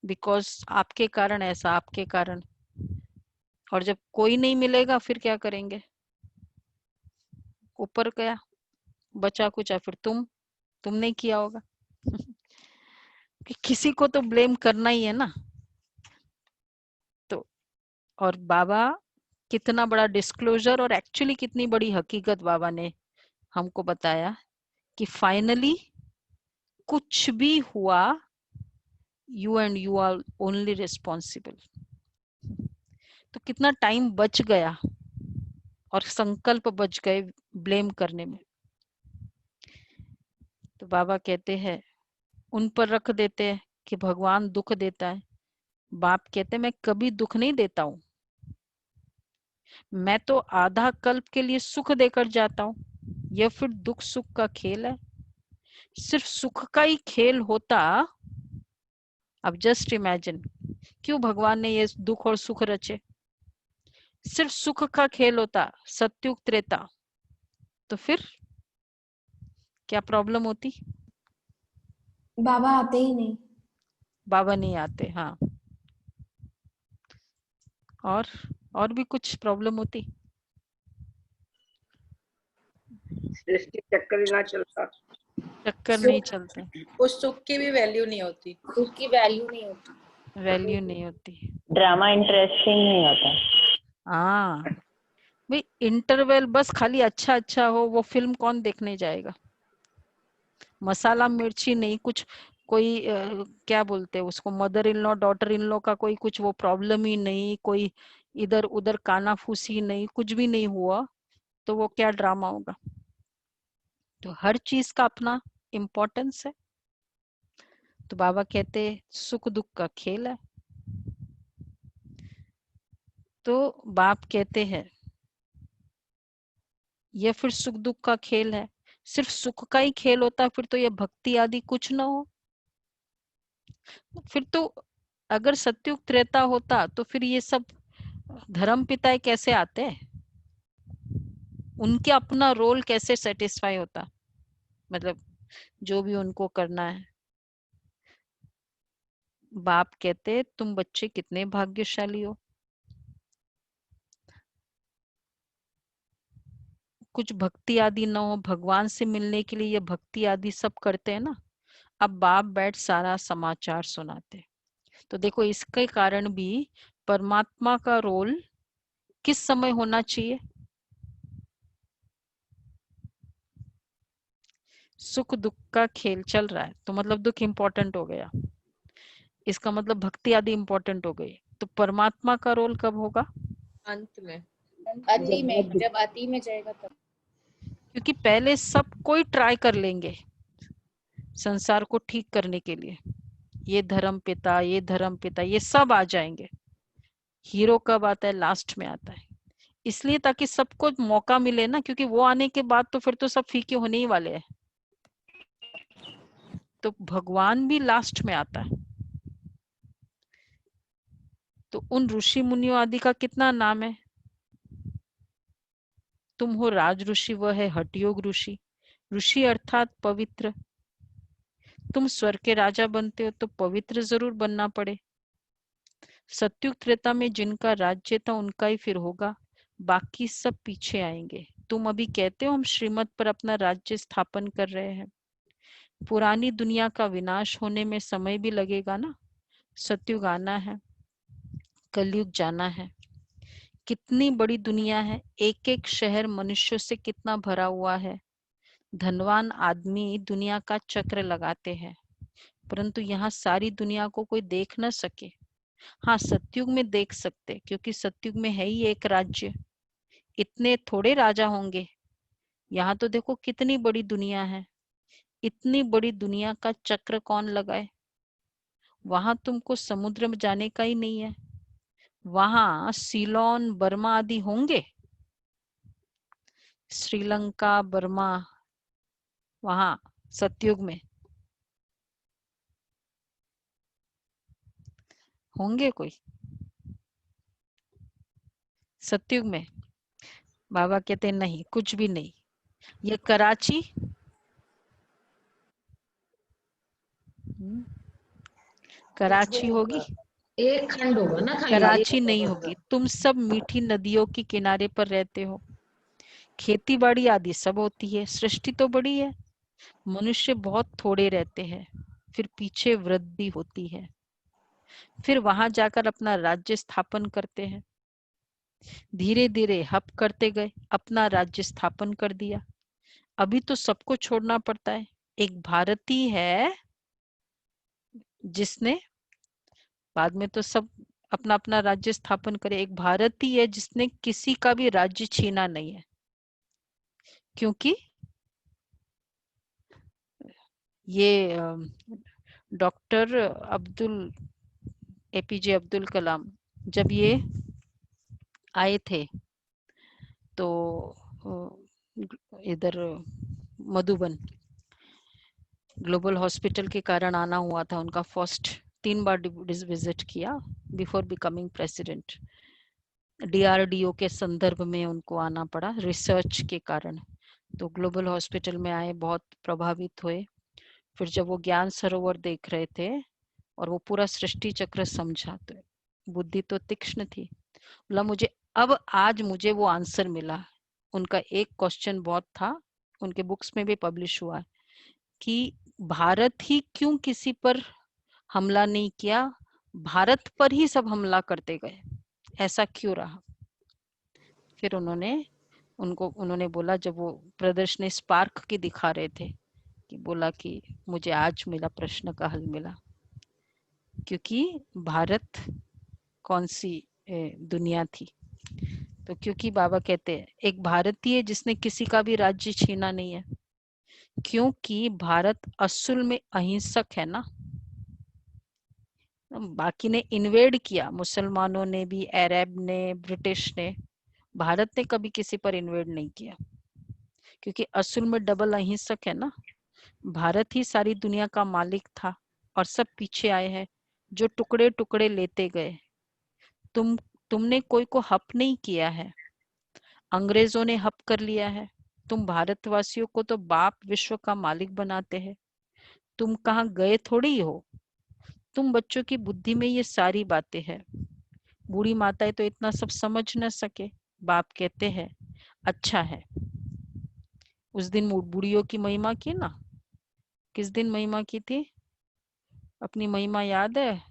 बिकॉज आपके कारण ऐसा, आपके कारण। और जब कोई नहीं मिलेगा फिर क्या करेंगे? ऊपर गया बचा कुचा फिर तुमने किया होगा। कि किसी को तो ब्लेम करना ही है ना। तो और बाबा कितना बड़ा डिस्क्लोजर और एक्चुअली कितनी बड़ी हकीकत बाबा ने हमको बताया कि फाइनली कुछ भी हुआ, you and you are only responsible. तो कितना टाइम बच गया और संकल्प बच गए ब्लेम करने में। तो बाबा कहते हैं उन पर रख देते हैं कि भगवान दुख देता है। बाप कहते मैं कभी दुख नहीं देता हूं, मैं तो आधा कल्प के लिए सुख देकर जाता हूं। यह फिर दुख सुख का खेल है। सिर्फ सुख का ही खेल होता, अब जस्ट इमेजिन क्यों भगवान ने ये दुख और सुख रचे। सिर्फ सुख का खेल होता सत्युग त्रेता, तो फिर क्या प्रॉब्लम होती? बाबा आते ही नहीं। बाबा नहीं आते, हाँ। और भी कुछ प्रॉब्लम होती? सृष्टि चक्कर ही ना चलता, चक्कर नहीं चलते, उस सुख की भी वैल्यू नहीं होती, उसकी वैल्यू नहीं होती। वैल्यू नहीं होती। ड्रामा इंटरेस्टिंग नहीं होता। हाँ भाई, इंटरवल बस खाली अच्छा अच्छा हो, वो फिल्म कौन देखने जाएगा? मसाला मिर्ची नहीं, कुछ कोई क्या बोलते हैं उसको, mother in law daughter in law का कोई कुछ वो प्रॉब्लम ही नहीं, कोई इधर उधर कानाफूसी नहीं, कुछ भी नहीं हुआ, तो वो क्या ड्रामा होगा? तो हर चीज का अपना इम्पोर्टेंस है। तो बाबा कहते सुख दुख का खेल है। तो बाप कहते हैं यह फिर सुख दुख का खेल है। सिर्फ सुख का ही खेल होता फिर तो ये भक्ति आदि कुछ ना हो। फिर तो अगर सत्युग त्रेता होता तो फिर ये सब धर्म पिता कैसे आते? उनके अपना रोल कैसे सेटिस्फाई होता? मतलब जो भी उनको करना है। बाप कहते तुम बच्चे कितने भाग्यशाली हो, कुछ भक्ति आदि ना हो, भगवान से मिलने के लिए ये भक्ति आदि सब करते हैं ना। अब बाप बैठ सारा समाचार सुनाते। तो देखो इसके कारण भी परमात्मा का रोल किस समय होना चाहिए? सुख दुख का खेल चल रहा है तो मतलब दुख इंपॉर्टेंट हो गया, इसका मतलब भक्ति आदि इंपॉर्टेंट हो गई। तो परमात्मा का रोल कब होगा? अंत में, अति में, जब अति में जाएगा तब। क्योंकि पहले सब कोई ट्राई कर लेंगे संसार को ठीक करने के लिए, ये धर्म पिता ये सब आ जाएंगे। हीरो कब आता है? लास्ट में आता है। इसलिए ताकि सबको मौका मिले ना, क्योंकि वो आने के बाद तो फिर तो सब फीके होने ही वाले हैं। तो भगवान भी लास्ट में आता है। तो उन ऋषि मुनियों आदि का कितना नाम है? तुम हो राज ऋषि, वह है हठयोग ऋषि। ऋषि अर्थात पवित्र। तुम स्वर्ग के राजा बनते हो तो पवित्र जरूर बनना पड़े। सत्युग त्रेता में जिनका राज्य था उनका ही फिर होगा, बाकी सब पीछे आएंगे। तुम अभी कहते हो हम श्रीमत पर अपना राज्य स्थापन कर रहे हैं। पुरानी दुनिया का विनाश होने में समय भी लगेगा ना। सत्युग आना है, कलयुग जाना है। कितनी बड़ी दुनिया है, एक एक शहर मनुष्यों से कितना भरा हुआ है। धनवान आदमी दुनिया का चक्र लगाते हैं, परंतु यहाँ सारी दुनिया को कोई देख न सके। हाँ सत्युग में देख सकते, क्योंकि सत्युग में है ही एक राज्य, इतने थोड़े राजा होंगे। यहाँ तो देखो कितनी बड़ी दुनिया है, इतनी बड़ी दुनिया का चक्र कौन लगाए। वहां तुमको समुद्र में जाने का ही नहीं है। वहां सीलोन बर्मा आदि होंगे, श्रीलंका बर्मा, वहां सतयुग में होंगे कोई? सतयुग में बाबा कहते नहीं, कुछ भी नहीं। ये कराची, कराची होगी? एक खंड होगा ना खाली, कराची एक नहीं होगा। होगी। तुम सब मीठी नदियों के किनारे पर रहते हो, खेती बाड़ी आदि सब होती है। सृष्टि तो बड़ी है, मनुष्य बहुत थोड़े रहते हैं, फिर पीछे वृद्धि होती है, फिर वहां जाकर अपना राज्य स्थापन करते हैं। धीरे धीरे हप करते गए, अपना राज्य स्थापन कर दिया। अभी तो सबको छोड़ना पड़ता है। एक भारतीय है जिसने, बाद में तो सब अपना अपना राज्य स्थापन करे, एक भारतीय है जिसने किसी का भी राज्य छीना नहीं है, क्योंकि ये डॉक्टर एपीजे अब्दुल कलाम जब ये आए थे तो इधर मधुबन ग्लोबल हॉस्पिटल के कारण आना हुआ था उनका। फर्स्ट 3 बार विजिट किया बिफोर बिकमिंग प्रेसिडेंट। डीआरडीओ के संदर्भ में उनको आना पड़ा रिसर्च के कारण। तो ग्लोबल हॉस्पिटल में आए, बहुत प्रभावित हुए। फिर जब वो ज्ञान सरोवर देख रहे थे और वो पूरा सृष्टि चक्र समझा, तो बुद्धि तो तीक्ष्ण थी, बोला मुझे अब आज मुझे वो आंसर मिला। उनका एक क्वेश्चन बहुत था, उनके बुक्स में भी पब्लिश हुआ है कि भारत ही क्यों किसी पर हमला नहीं किया, भारत पर ही सब हमला करते गए, ऐसा क्यों रहा। फिर उन्होंने बोला, जब वो प्रदर्शनी स्पार्क की दिखा रहे थे, कि बोला कि मुझे आज मिला, प्रश्न का हल मिला। क्योंकि भारत कौन सी दुनिया थी, तो क्योंकि बाबा कहते हैं एक भारतीय जिसने किसी का भी राज्य छीना नहीं है, क्योंकि भारत असल में अहिंसक है ना। बाकी ने इन्वेड किया, मुसलमानों ने भी, अरब ने, ब्रिटिश ने, भारत ने कभी किसी पर इन्वेड नहीं किया, क्योंकि असल में डबल अहिंसक है ना। भारत ही सारी दुनिया का मालिक था और सब पीछे आए हैं जो टुकड़े टुकड़े लेते गए। तुमने कोई को हप नहीं किया है, अंग्रेजों ने हप कर लिया है। तुम भारतवासियों को तो बाप विश्व का मालिक बनाते हैं, तुम कहाँ गए थोड़ी हो। तुम बच्चों की बुद्धि में ये सारी बातें हैं। बूढ़ी माताएं तो इतना सब समझ न सके। बाप कहते हैं अच्छा है। उस दिन बूढ़ियों की महिमा की ना, किस दिन महिमा की थी, अपनी महिमा याद है?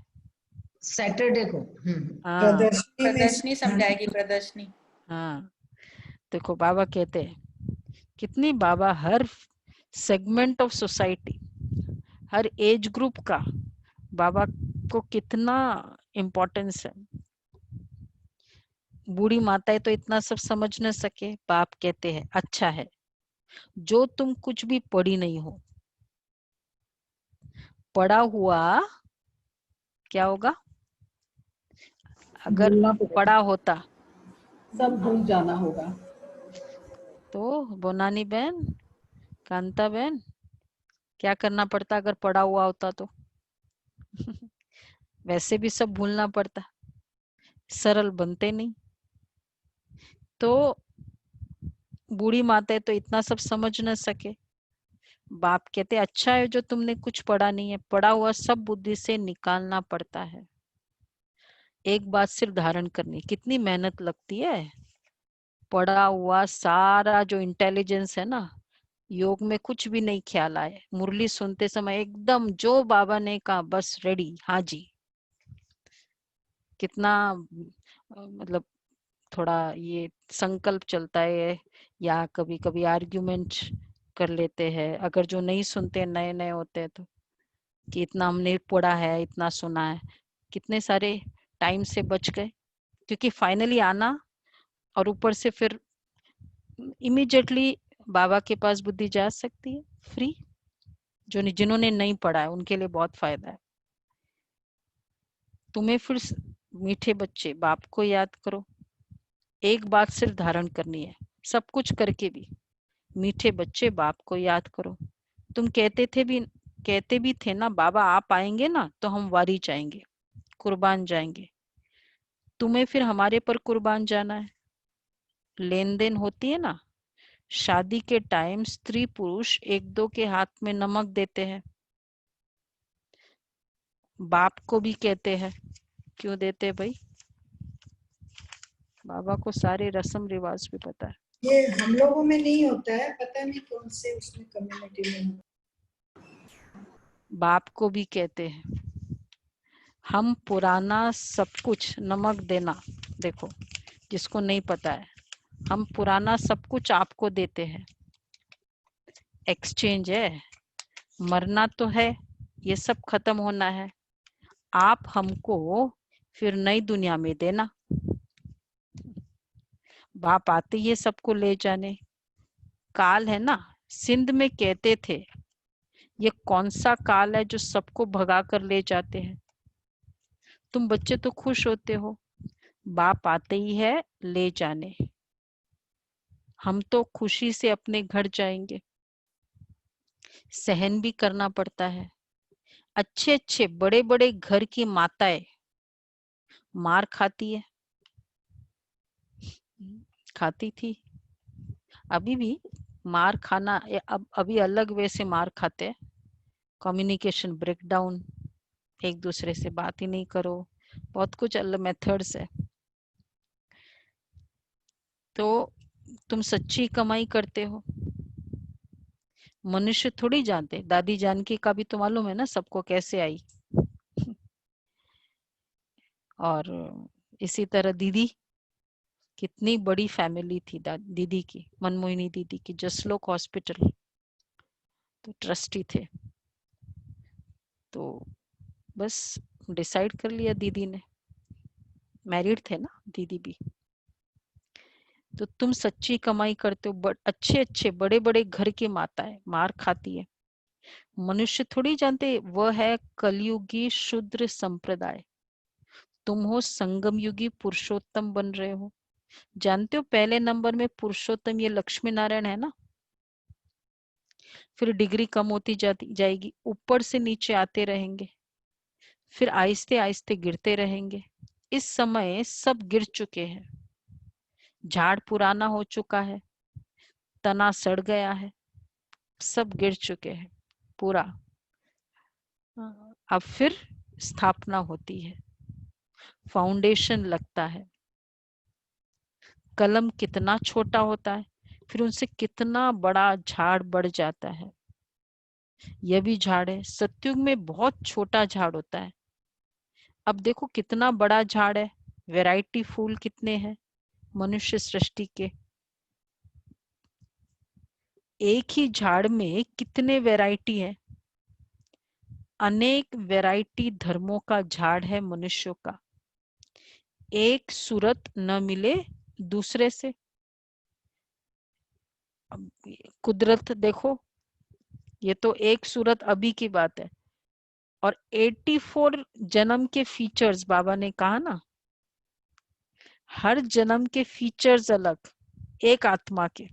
सैटरडे को। हाँ प्रदर्शनी समझाएगी, प्रदर्शनी। हाँ, देखो बाबा कहते हैं कितनी, बाबा हर सेगमेंट ऑफ सोसाइटी, हर एज ग्रुप का बाबा को कितना इम्पोर्टेंस है। बूढ़ी माताएं तो इतना सब समझ न सके। बाप कहते हैं अच्छा है, जो तुम कुछ भी पढ़ी नहीं हो, पढ़ा हुआ क्या होगा, अगर पढ़ा होता सब भूल जाना होगा। तो बोनानी बहन, कांता बहन, क्या करना पड़ता अगर पढ़ा हुआ होता तो? वैसे भी सब भूलना पड़ता, सरल बनते नहीं। तो बूढ़ी माताएं तो इतना सब समझ न सके। बाप कहते अच्छा है जो तुमने कुछ पढ़ा नहीं है, पढ़ा हुआ सब बुद्धि से निकालना पड़ता है। एक बात सिर्फ धारण करनी, कितनी मेहनत लगती है। पढ़ा हुआ सारा जो इंटेलिजेंस है ना, योग में कुछ भी नहीं ख्याल आए, मुरली सुनते समय एकदम जो बाबा ने कहा बस रेडी, हाँ जी। कितना मतलब थोड़ा ये संकल्प चलता है, या कभी कभी आर्ग्यूमेंट कर लेते हैं, अगर जो नहीं सुनते नए नए होते हैं तो, कि इतना हमने पढ़ा है, इतना सुना है, कितने सारे टाइम से बच गए। क्योंकि फाइनली आना, और ऊपर से फिर इमीडिएटली बाबा के पास बुद्धि जा सकती है फ्री। जिन्होंने नहीं पढ़ा है उनके लिए बहुत फायदा है। तुम्हें फिर मीठे बच्चे बाप को याद करो। एक बात सिर्फ धारण करनी है, सब कुछ करके भी मीठे बच्चे बाप को याद करो। तुम कहते भी थे ना, बाबा आप आएंगे ना तो हम वारी जाएंगे, कुर्बान जाएंगे। तुम्हें फिर हमारे पर कुर्बान जाना है। लेन देन होती है ना, शादी के टाइम स्त्री पुरुष एक दो के हाथ में नमक देते हैं, बाप को भी कहते हैं। क्यों देते हैं भाई? बाबा को सारे रस्म रिवाज भी पता है। ये हम लोगों में नहीं होता है, पता नहीं कौन से उसमें कम्युनिटी में। बाप को भी कहते हैं। हम पुराना सब कुछ नमक देना, देखो जिसको नहीं पता है, हम पुराना सब कुछ आपको देते हैं। एक्सचेंज है, मरना तो है, ये सब खत्म होना है, आप हमको फिर नई दुनिया में देना। बाप आते ये सबको ले जाने। काल है ना, सिंध में कहते थे ये कौन सा काल है जो सबको भगा कर ले जाते हैं। तुम बच्चे तो खुश होते हो, बाप आते ही है ले जाने। हम तो खुशी से अपने घर जाएंगे। सहन भी करना पड़ता है। अच्छे अच्छे बड़े बड़े घर की माताएं मार खाती है, खाती थी, अभी भी मार खाना। अब अभी अलग वे से मार खाते हैं। कम्युनिकेशन ब्रेकडाउन, एक दूसरे से बात ही नहीं करो, बहुत कुछ अलग मेथड्स है। तो तुम सच्ची कमाई करते हो, मनुष्य थोड़ी जानते। दादी जानकी का भी तो मालूम है ना सबको कैसे आई। और इसी तरह दीदी, कितनी बड़ी फैमिली थी दीदी की, मनमोहिनी दीदी की। जसलोक हॉस्पिटल तो ट्रस्टी थे। तो बस डिसाइड कर लिया दीदी ने, मैरिड थे ना दीदी भी। तो तुम सच्ची कमाई करते हो, अच्छे अच्छे बड़े बड़े घर की माताएं मार खाती है। मनुष्य थोड़ी जानते वह है कलयुगी शूद्र संप्रदाय। तुम हो संगम युगी पुरुषोत्तम बन रहे हो। जानते हो पहले नंबर में पुरुषोत्तम ये लक्ष्मी नारायण है ना, फिर डिग्री कम होती जाएगी, ऊपर से नीचे आते रहेंगे, फिर आहिस्ते आहिस्ते गिरते रहेंगे। इस समय सब गिर चुके हैं। झाड़ पुराना हो चुका है, तना सड़ गया है, सब गिर चुके हैं पूरा। अब फिर स्थापना होती है, फाउंडेशन लगता है। कलम कितना छोटा होता है, फिर उनसे कितना बड़ा झाड़ बढ़ जाता है। यह भी झाड़ है। सतयुग में बहुत छोटा झाड़ होता है, अब देखो कितना बड़ा झाड़ है। वैरायटी फूल कितने हैं मनुष्य सृष्टि के। एक ही झाड़ में कितने वैरायटी है। अनेक वैरायटी धर्मों का झाड़ है मनुष्यों का। एक सूरत न मिले दूसरे से। कुदरत देखो, ये तो एक सूरत अभी की बात है, और 84 जन्म के फीचर्स बाबा ने कहा ना, हर जन्म के फीचर्स अलग एक आत्मा के।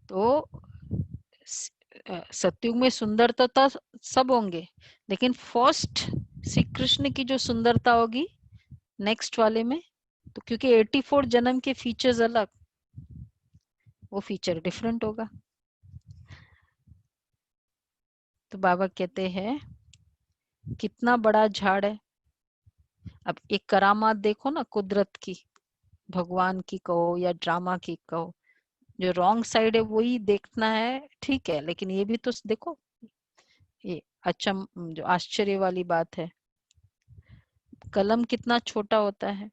तो सतयुग में सुंदरता सब होंगे, लेकिन फर्स्ट श्री कृष्ण की जो सुंदरता होगी नेक्स्ट वाले में, तो क्योंकि 84 जन्म के फीचर्स अलग, वो फीचर डिफरेंट होगा। तो बाबा कहते हैं कितना बड़ा झाड़ है। अब एक करामात देखो ना कुदरत की, भगवान की कहो या ड्रामा की कहो, जो रॉन्ग साइड है वही देखना है, ठीक है, लेकिन ये भी तो देखो, ये अच्छा जो आश्चर्य वाली बात है। कलम कितना छोटा होता है,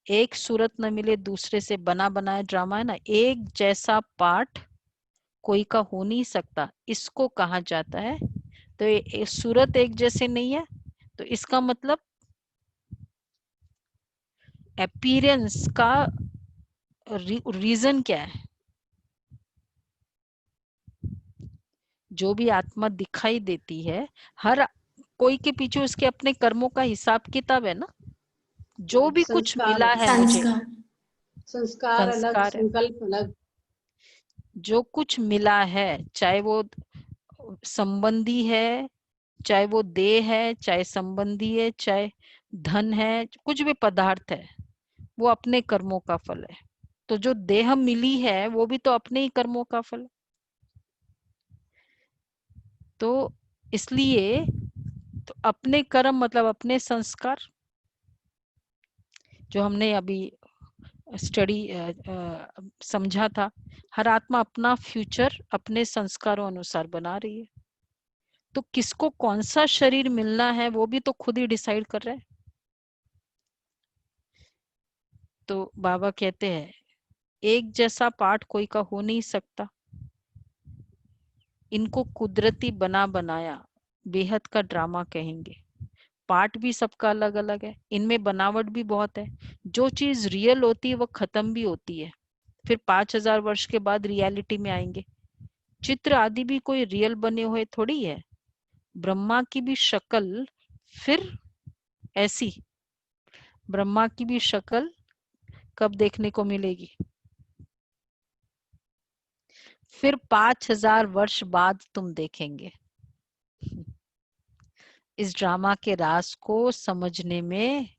एक सूरत न मिले दूसरे से बना बनाया ड्रामा है ना, एक जैसा पाठ कोई का हो नहीं सकता, इसको कहा जाता है। तो ये सूरत एक जैसे नहीं है, तो इसका मतलब अपीयरेंस का रीजन क्या है? जो भी आत्मा दिखाई देती है, हर कोई के पीछे उसके अपने कर्मों का हिसाब किताब है ना। जो भी कुछ मिला है मुझे, संस्कार अलग, संस्कार है। संकल्प अलग। जो कुछ मिला है, चाहे वो संबंधी है, चाहे वो देह है, चाहे संबंधी है, चाहे धन है, कुछ भी पदार्थ है, वो अपने कर्मों का फल है। तो जो देह मिली है वो भी तो अपने ही कर्मों का फल है। तो इसलिए तो अपने कर्म मतलब अपने संस्कार, जो हमने अभी स्टडी समझा था, हर आत्मा अपना फ्यूचर अपने संस्कारों अनुसार बना रही है। तो किसको कौन सा शरीर मिलना है वो भी तो खुद ही डिसाइड कर रहे हैं। तो बाबा कहते हैं एक जैसा पाठ कोई का हो नहीं सकता, इनको कुदरती बना बनाया बेहद का ड्रामा कहेंगे। पार्ट भी सबका अलग अलग है, इनमें बनावट भी बहुत है। जो चीज रियल होती है वो खत्म भी होती है, फिर 5000 वर्ष के बाद रियलिटी में आएंगे। चित्र आदि भी कोई रियल बने हुए थोड़ी है। ब्रह्मा की भी शक्ल फिर ऐसी, ब्रह्मा की भी शक्ल कब देखने को मिलेगी? फिर 5000 वर्ष बाद तुम देखेंगे। इस ड्रामा के राज को समझने में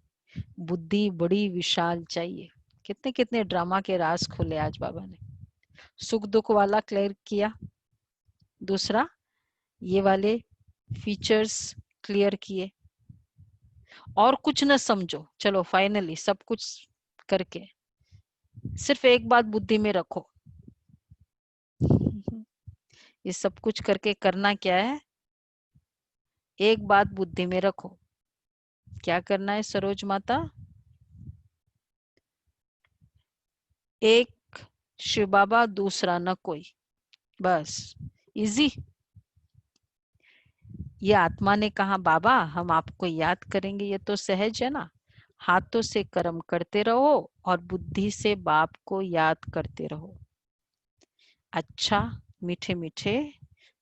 बुद्धि बड़ी विशाल चाहिए। कितने कितने ड्रामा के राज खोले आज बाबा ने। सुख दुख वाला क्लियर किया, दूसरा ये वाले फीचर्स क्लियर किए। और कुछ न समझो, चलो फाइनली सब कुछ करके सिर्फ एक बात बुद्धि में रखो, ये सब कुछ करके करना क्या है? एक बात बुद्धि में रखो, क्या करना है सरोज माता? एक शिव बाबा, दूसरा न कोई, बस इजी। ये आत्मा ने कहा बाबा हम आपको याद करेंगे, ये तो सहज है ना। हाथों से कर्म करते रहो और बुद्धि से बाप को याद करते रहो। अच्छा मीठे मीठे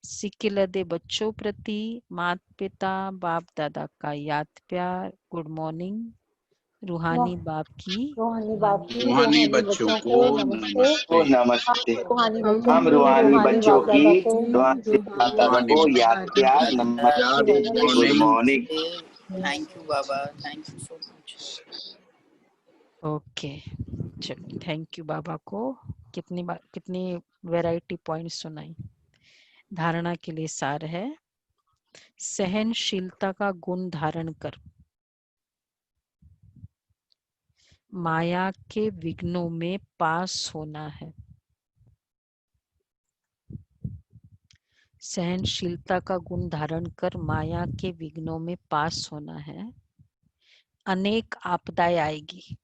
सिक्किलदे बच्चों प्रति माता पिता बाप दादा का याद प्यार। Good morning. रूहानी बाप की, रूहानी बाप की, रूहानी बच्चों को नमस्ते। नमस्ते। रूहानी हम बच्चों हम की, रूहानी बच्चों बाप की दादा को रूहानी बाप दादा रूहानी को बच्चों याद प्यार याद, नमस्ते, good good morning. Morning. Thank you Baba, thank you so much. Okay चलो थैंक यू बाबा को। कितनी बार कितनी वैरायटी पॉइंट सुनाई। धारणा के लिए सार है, सहनशीलता का गुण धारण कर माया के विघ्नों में पास होना है। सहनशीलता का गुण धारण कर माया के विघ्नों में पास होना है। अनेक आपदाएं आएगी,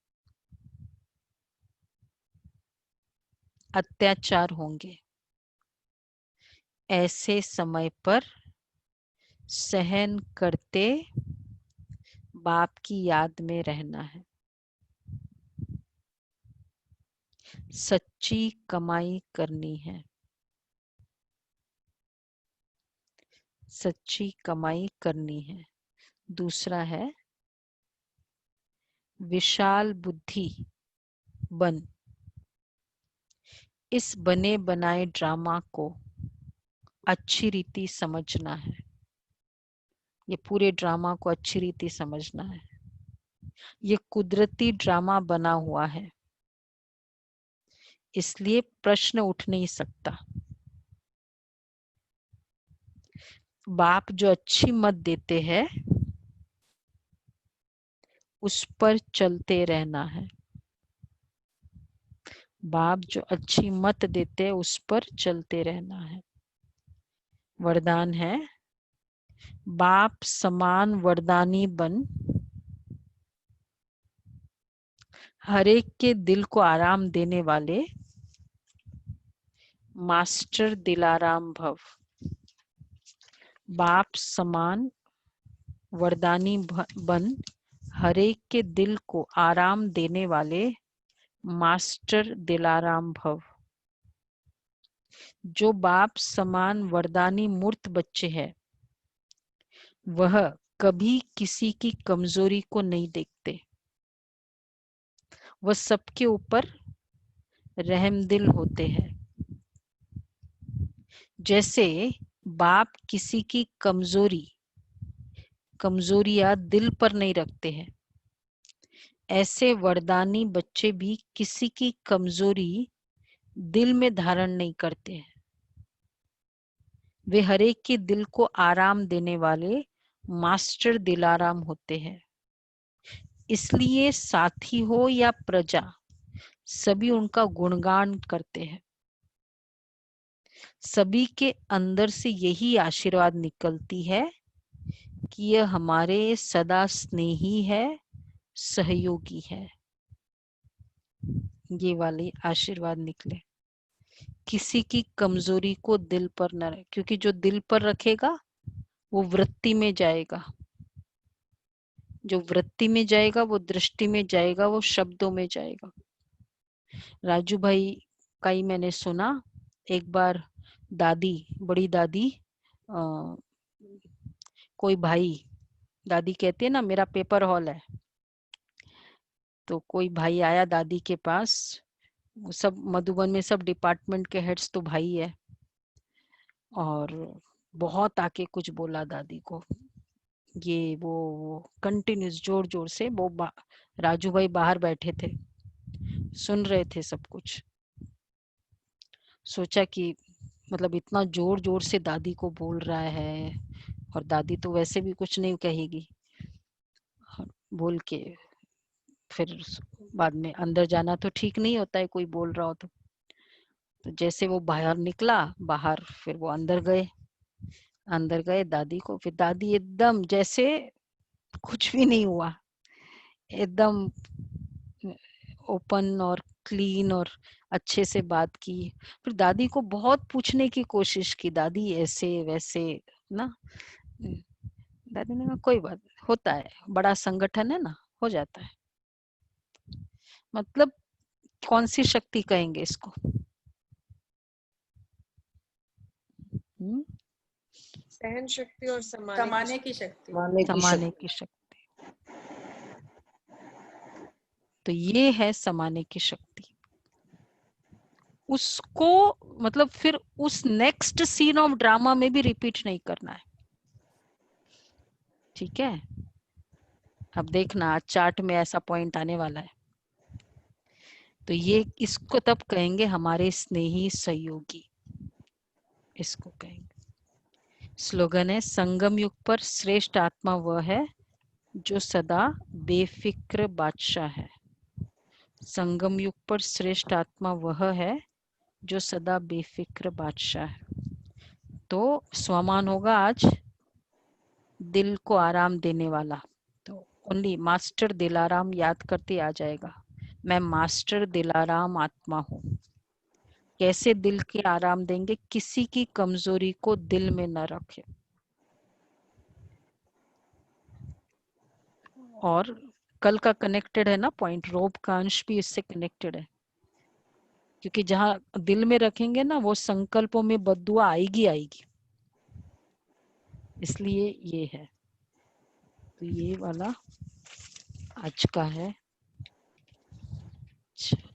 अत्याचार होंगे, ऐसे समय पर सहन करते बाप की याद में रहना है। सच्ची कमाई करनी है, सच्ची कमाई करनी है। दूसरा है विशाल बुद्धि बन। इस बने बनाए ड्रामा को अच्छी रीति समझना है, ये पूरे ड्रामा को अच्छी रीति समझना है। ये कुदरती ड्रामा बना हुआ है, इसलिए प्रश्न उठ नहीं सकता। बाप जो अच्छी मत देते हैं उस पर चलते रहना है। बाप जो अच्छी मत देते उस पर चलते रहना है। वरदान है, बाप समान वरदानी बन, हर एक के दिल को आराम देने वाले मास्टर दिलाराम भव। बाप समान वरदानी बन, हर एक के दिल को आराम देने वाले मास्टर दिलाराम भव। जो बाप समान वरदानी मूर्त बच्चे हैं, वह कभी किसी की कमजोरी को नहीं देखते। वह सबके ऊपर रहमदिल होते हैं। जैसे बाप किसी की कमजोरियां दिल पर नहीं रखते हैं, ऐसे वरदानी बच्चे भी किसी की कमजोरी दिल में धारण नहीं करते हैं। वे हरेक के दिल को आराम देने वाले मास्टर दिलाराम होते हैं। इसलिए साथी हो या प्रजा, सभी उनका गुणगान करते हैं। सभी के अंदर से यही आशीर्वाद निकलती है कि यह हमारे सदा स्नेही है, सहयोगी है। ये वाली आशीर्वाद निकले, किसी की कमजोरी को दिल पर न रखे, क्योंकि जो दिल पर रखेगा वो वृत्ति में जाएगा, जो वृत्ति में जाएगा वो दृष्टि में जाएगा, वो शब्दों में जाएगा। राजू भाई का ही मैंने सुना, एक बार दादी, बड़ी दादी, कोई भाई, दादी कहती है ना मेरा पेपर हॉल है, तो कोई भाई आया दादी के पास, सब मधुबन में सब डिपार्टमेंट के हेड्स तो भाई है, और बहुत आके कुछ बोला दादी को, ये वो कंटिन्यूस जोर जोर से। वो राजू भाई बाहर बैठे थे, सुन रहे थे सब कुछ। सोचा कि मतलब इतना जोर जोर से दादी को बोल रहा है, और दादी तो वैसे भी कुछ नहीं कहेगी, बोल के फिर बाद में अंदर जाना तो ठीक नहीं होता है, कोई बोल रहा हो तो जैसे वो बाहर निकला, बाहर फिर वो अंदर गए दादी को, फिर दादी एकदम जैसे कुछ भी नहीं हुआ, एकदम ओपन और क्लीन और अच्छे से बात की। फिर दादी को बहुत पूछने की कोशिश की, दादी ऐसे वैसे ना, दादी ने कहा कोई बात होता है, बड़ा संगठन है ना, हो जाता है। मतलब कौन सी शक्ति कहेंगे इसको? सहन शक्ति और समाने की शक्ति। समाने की शक्ति। तो ये है समाने की शक्ति। उसको मतलब फिर उस नेक्स्ट सीन ऑफ ड्रामा में भी रिपीट नहीं करना है, ठीक है? अब देखना आज चार्ट में ऐसा पॉइंट आने वाला है। तो ये इसको तब कहेंगे हमारे स्नेही सहयोगी, इसको कहेंगे। स्लोगन है, संगम युग पर श्रेष्ठ आत्मा वह है जो सदा बेफिक्र बादशाह है। संगम युग पर श्रेष्ठ आत्मा वह है जो सदा बेफिक्र बादशाह है। तो स्वमान होगा आज दिल को आराम देने वाला, तो ओनली मास्टर दिलाराम याद करते आ जाएगा, मैं मास्टर दिलाराम आत्मा हूँ। कैसे दिल के आराम देंगे? किसी की कमजोरी को दिल में न रखे। और कल का कनेक्टेड है ना पॉइंट, रोब का अंश भी इससे कनेक्टेड है, क्योंकि जहां दिल में रखेंगे ना वो संकल्पों में बद्दुआ आएगी, इसलिए ये है। तो ये वाला आज का है।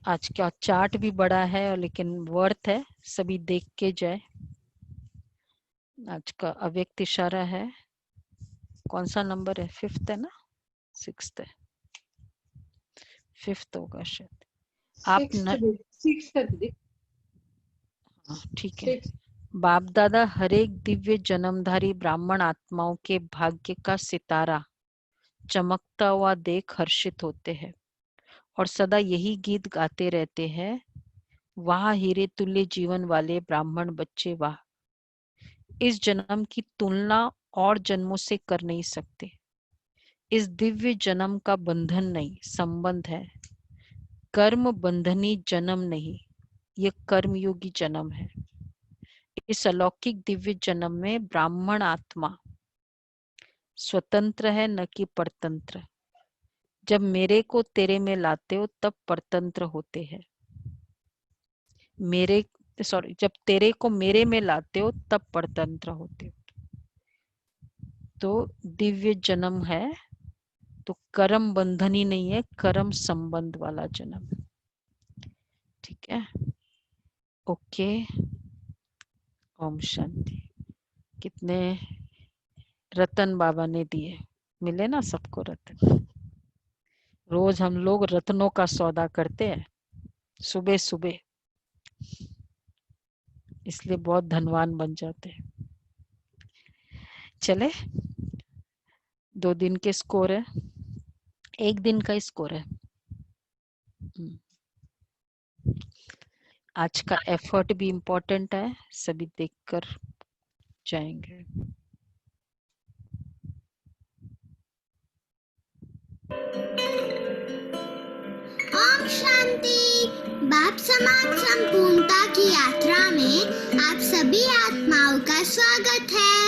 आज का चार्ट भी बड़ा है और लेकिन वर्थ है, सभी देख के जाए। आज का अव्यक्त इशारा है, कौन सा नंबर है? 5th है ना, 6th है, 5th होगा शायद। आप ठीक है। बाप दादा हर एक दिव्य जन्मधारी ब्राह्मण आत्माओं के भाग्य का सितारा चमकता हुआ देख हर्षित होते हैं और सदा यही गीत गाते रहते हैं, वाह हीरे तुल्य जीवन वाले ब्राह्मण बच्चे वाह। इस जन्म की तुलना और जन्मों से कर नहीं सकते। इस दिव्य जन्म का बंधन नहीं, संबंध है। कर्म बंधनी जन्म नहीं, यह कर्मयोगी जन्म है। इस अलौकिक दिव्य जन्म में ब्राह्मण आत्मा स्वतंत्र है, न कि परतंत्र। जब मेरे को तेरे में लाते हो तब परतंत्र होते हैं। जब तेरे को मेरे में लाते हो तब परतंत्र होते हो। तो दिव्य जन्म है तो कर्म बंधन ही नहीं है, कर्म संबंध वाला जन्म। ठीक है, ओके। ओम शांति। कितने रतन बाबा ने दिए, मिले ना सबको रतन। रोज हम लोग रत्नों का सौदा करते हैं सुबह सुबह, इसलिए बहुत धनवान बन जाते हैं। चले, 2 दिन के स्कोर है, 1 दिन का स्कोर है। आज का एफर्ट भी इम्पोर्टेंट है, सभी देखकर जाएंगे। ओम शांति। बाप समाज संपूर्णता की यात्रा में आप सभी आत्माओं का स्वागत है।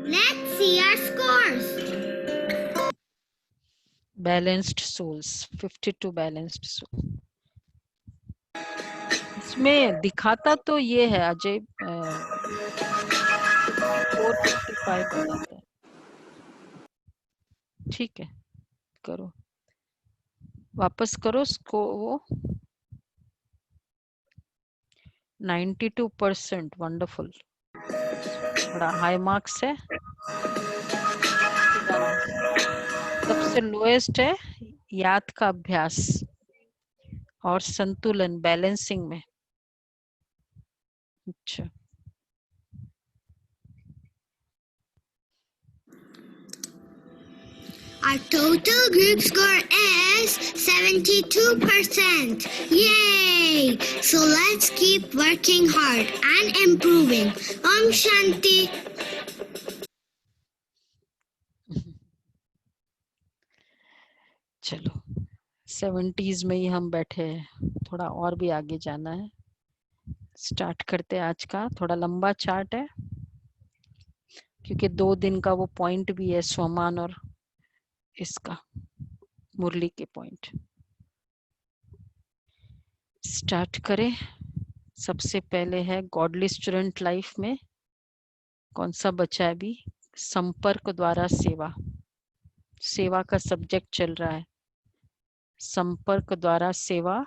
Let's see our scores. Balanced souls, 52 balanced soul. इसमें दिखाता तो ये है अजय 455 बताता है। ठीक है, करो, वापस करो इसको। वो 92%, वंडरफुल, बड़ा हाई मार्क्स है। सबसे लोएस्ट है याद का अभ्यास और संतुलन, बैलेंसिंग में। अच्छा, Our total group score is 72%. Yay! So let's keep working hard and improving. Om Shanti. चलो 70s में ही हम बैठे हैं, थोड़ा और भी आगे जाना है। स्टार्ट करते हैं। आज का थोड़ा लंबा चार्ट है क्योंकि 2 दिन का वो पॉइंट भी है, स्वमान और इसका मुरली के पॉइंट। स्टार्ट करें। सबसे पहले है गॉडली स्टूडेंट लाइफ में कौन सा बचा है अभी? संपर्क द्वारा सेवा। सेवा का सब्जेक्ट चल रहा है, संपर्क द्वारा सेवा।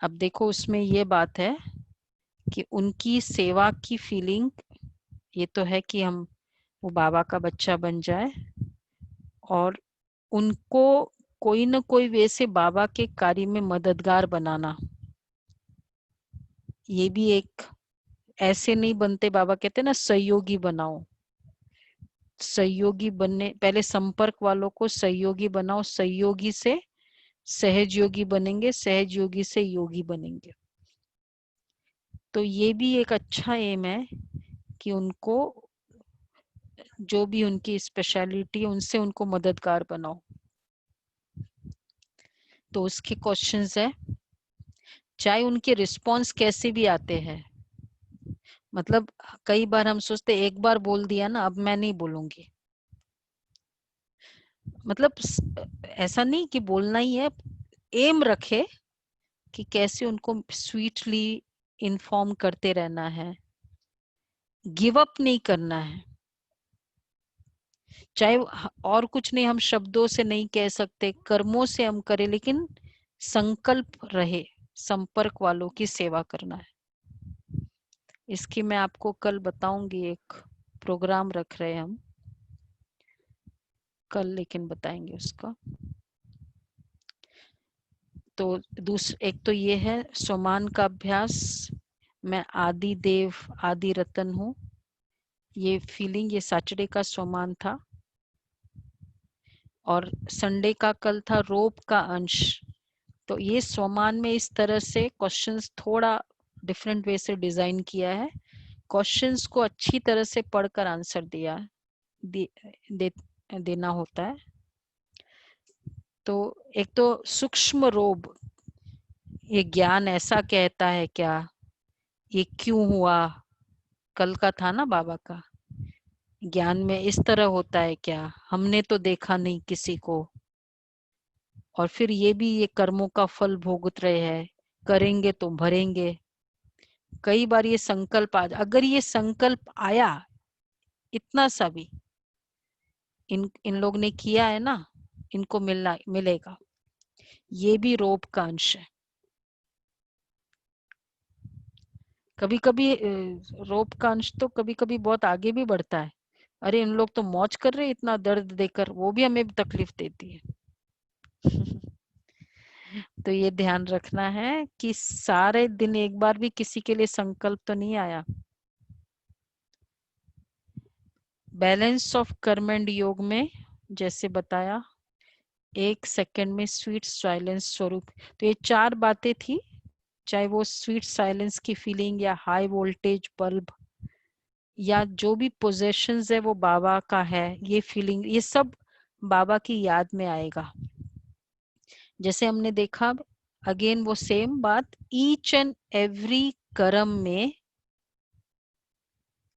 अब देखो उसमें ये बात है कि उनकी सेवा की फीलिंग ये तो है कि हम वो बाबा का बच्चा बन जाए और उनको कोई न कोई वे से बाबा के कार्य में मददगार बनाना। ये भी एक, ऐसे नहीं बनते, बाबा कहते ना सहयोगी बनाओ। सहयोगी बनने, पहले संपर्क वालों को सहयोगी बनाओ, सहयोगी से सहजयोगी बनेंगे, सहजयोगी से योगी बनेंगे। तो ये भी एक अच्छा एम है कि उनको जो भी उनकी स्पेशलिटी है उनसे उनको मददगार बनाओ। तो उसके क्वेश्चंस है, चाहे उनके रिस्पॉन्स कैसे भी आते हैं। मतलब कई बार हम सोचते एक बार बोल दिया ना, अब मैं नहीं बोलूंगी। मतलब ऐसा नहीं कि बोलना ही है, एम रखे कि कैसे उनको स्वीटली इन्फॉर्म करते रहना है, गिव अप नहीं करना है। चाहे और कुछ नहीं, हम शब्दों से नहीं कह सकते, कर्मों से हम करें, लेकिन संकल्प रहे संपर्क वालों की सेवा करना है। इसकी मैं आपको कल बताऊंगी, एक प्रोग्राम रख रहे हैं हम कल, लेकिन बताएंगे उसका। तो एक तो ये है स्वमान का अभ्यास, मैं आदि देव आदि रतन हूँ, ये फीलिंग, ये सैटरडे का स्वमान था। और संडे का कल था रोप का अंश। तो ये स्वमान में इस तरह से क्वेश्चंस थोड़ा डिफरेंट वे से डिजाइन किया है। क्वेश्चंस को अच्छी तरह से पढ़कर आंसर देना होता है। तो एक तो सूक्ष्म रोब, ये ज्ञान ऐसा कहता है क्या, ये क्यों हुआ, कल का था ना बाबा का, ज्ञान में इस तरह होता है क्या, हमने तो देखा नहीं किसी को, और फिर ये भी ये कर्मों का फल भोगत रहे हैं, करेंगे तो भरेंगे। कई बार ये संकल्प अगर ये संकल्प आया इतना सा भी इन लोग ने किया है ना, इनको मिलेगा, ये भी रोप का अंश है। कभी कभी रोप का अंश तो कभी कभी बहुत आगे भी बढ़ता है। अरे इन लोग तो मौज कर रहे, इतना दर्द देकर, वो भी हमें तकलीफ देती है। तो ये ध्यान रखना है कि सारे दिन एक बार भी किसी के लिए संकल्प तो नहीं आया। बैलेंस ऑफ कर्म एंड योग में जैसे बताया, 1 सेकंड में स्वीट साइलेंस स्वरूप। तो ये 4 बातें थी, चाहे वो स्वीट साइलेंस की फीलिंग या हाई वोल्टेज बल्ब या जो भी पोजेशंस है वो बाबा का है, ये फीलिंग, ये सब बाबा की याद में आएगा। जैसे हमने देखा अगेन वो सेम बात, ईच एंड एवरी कर्म में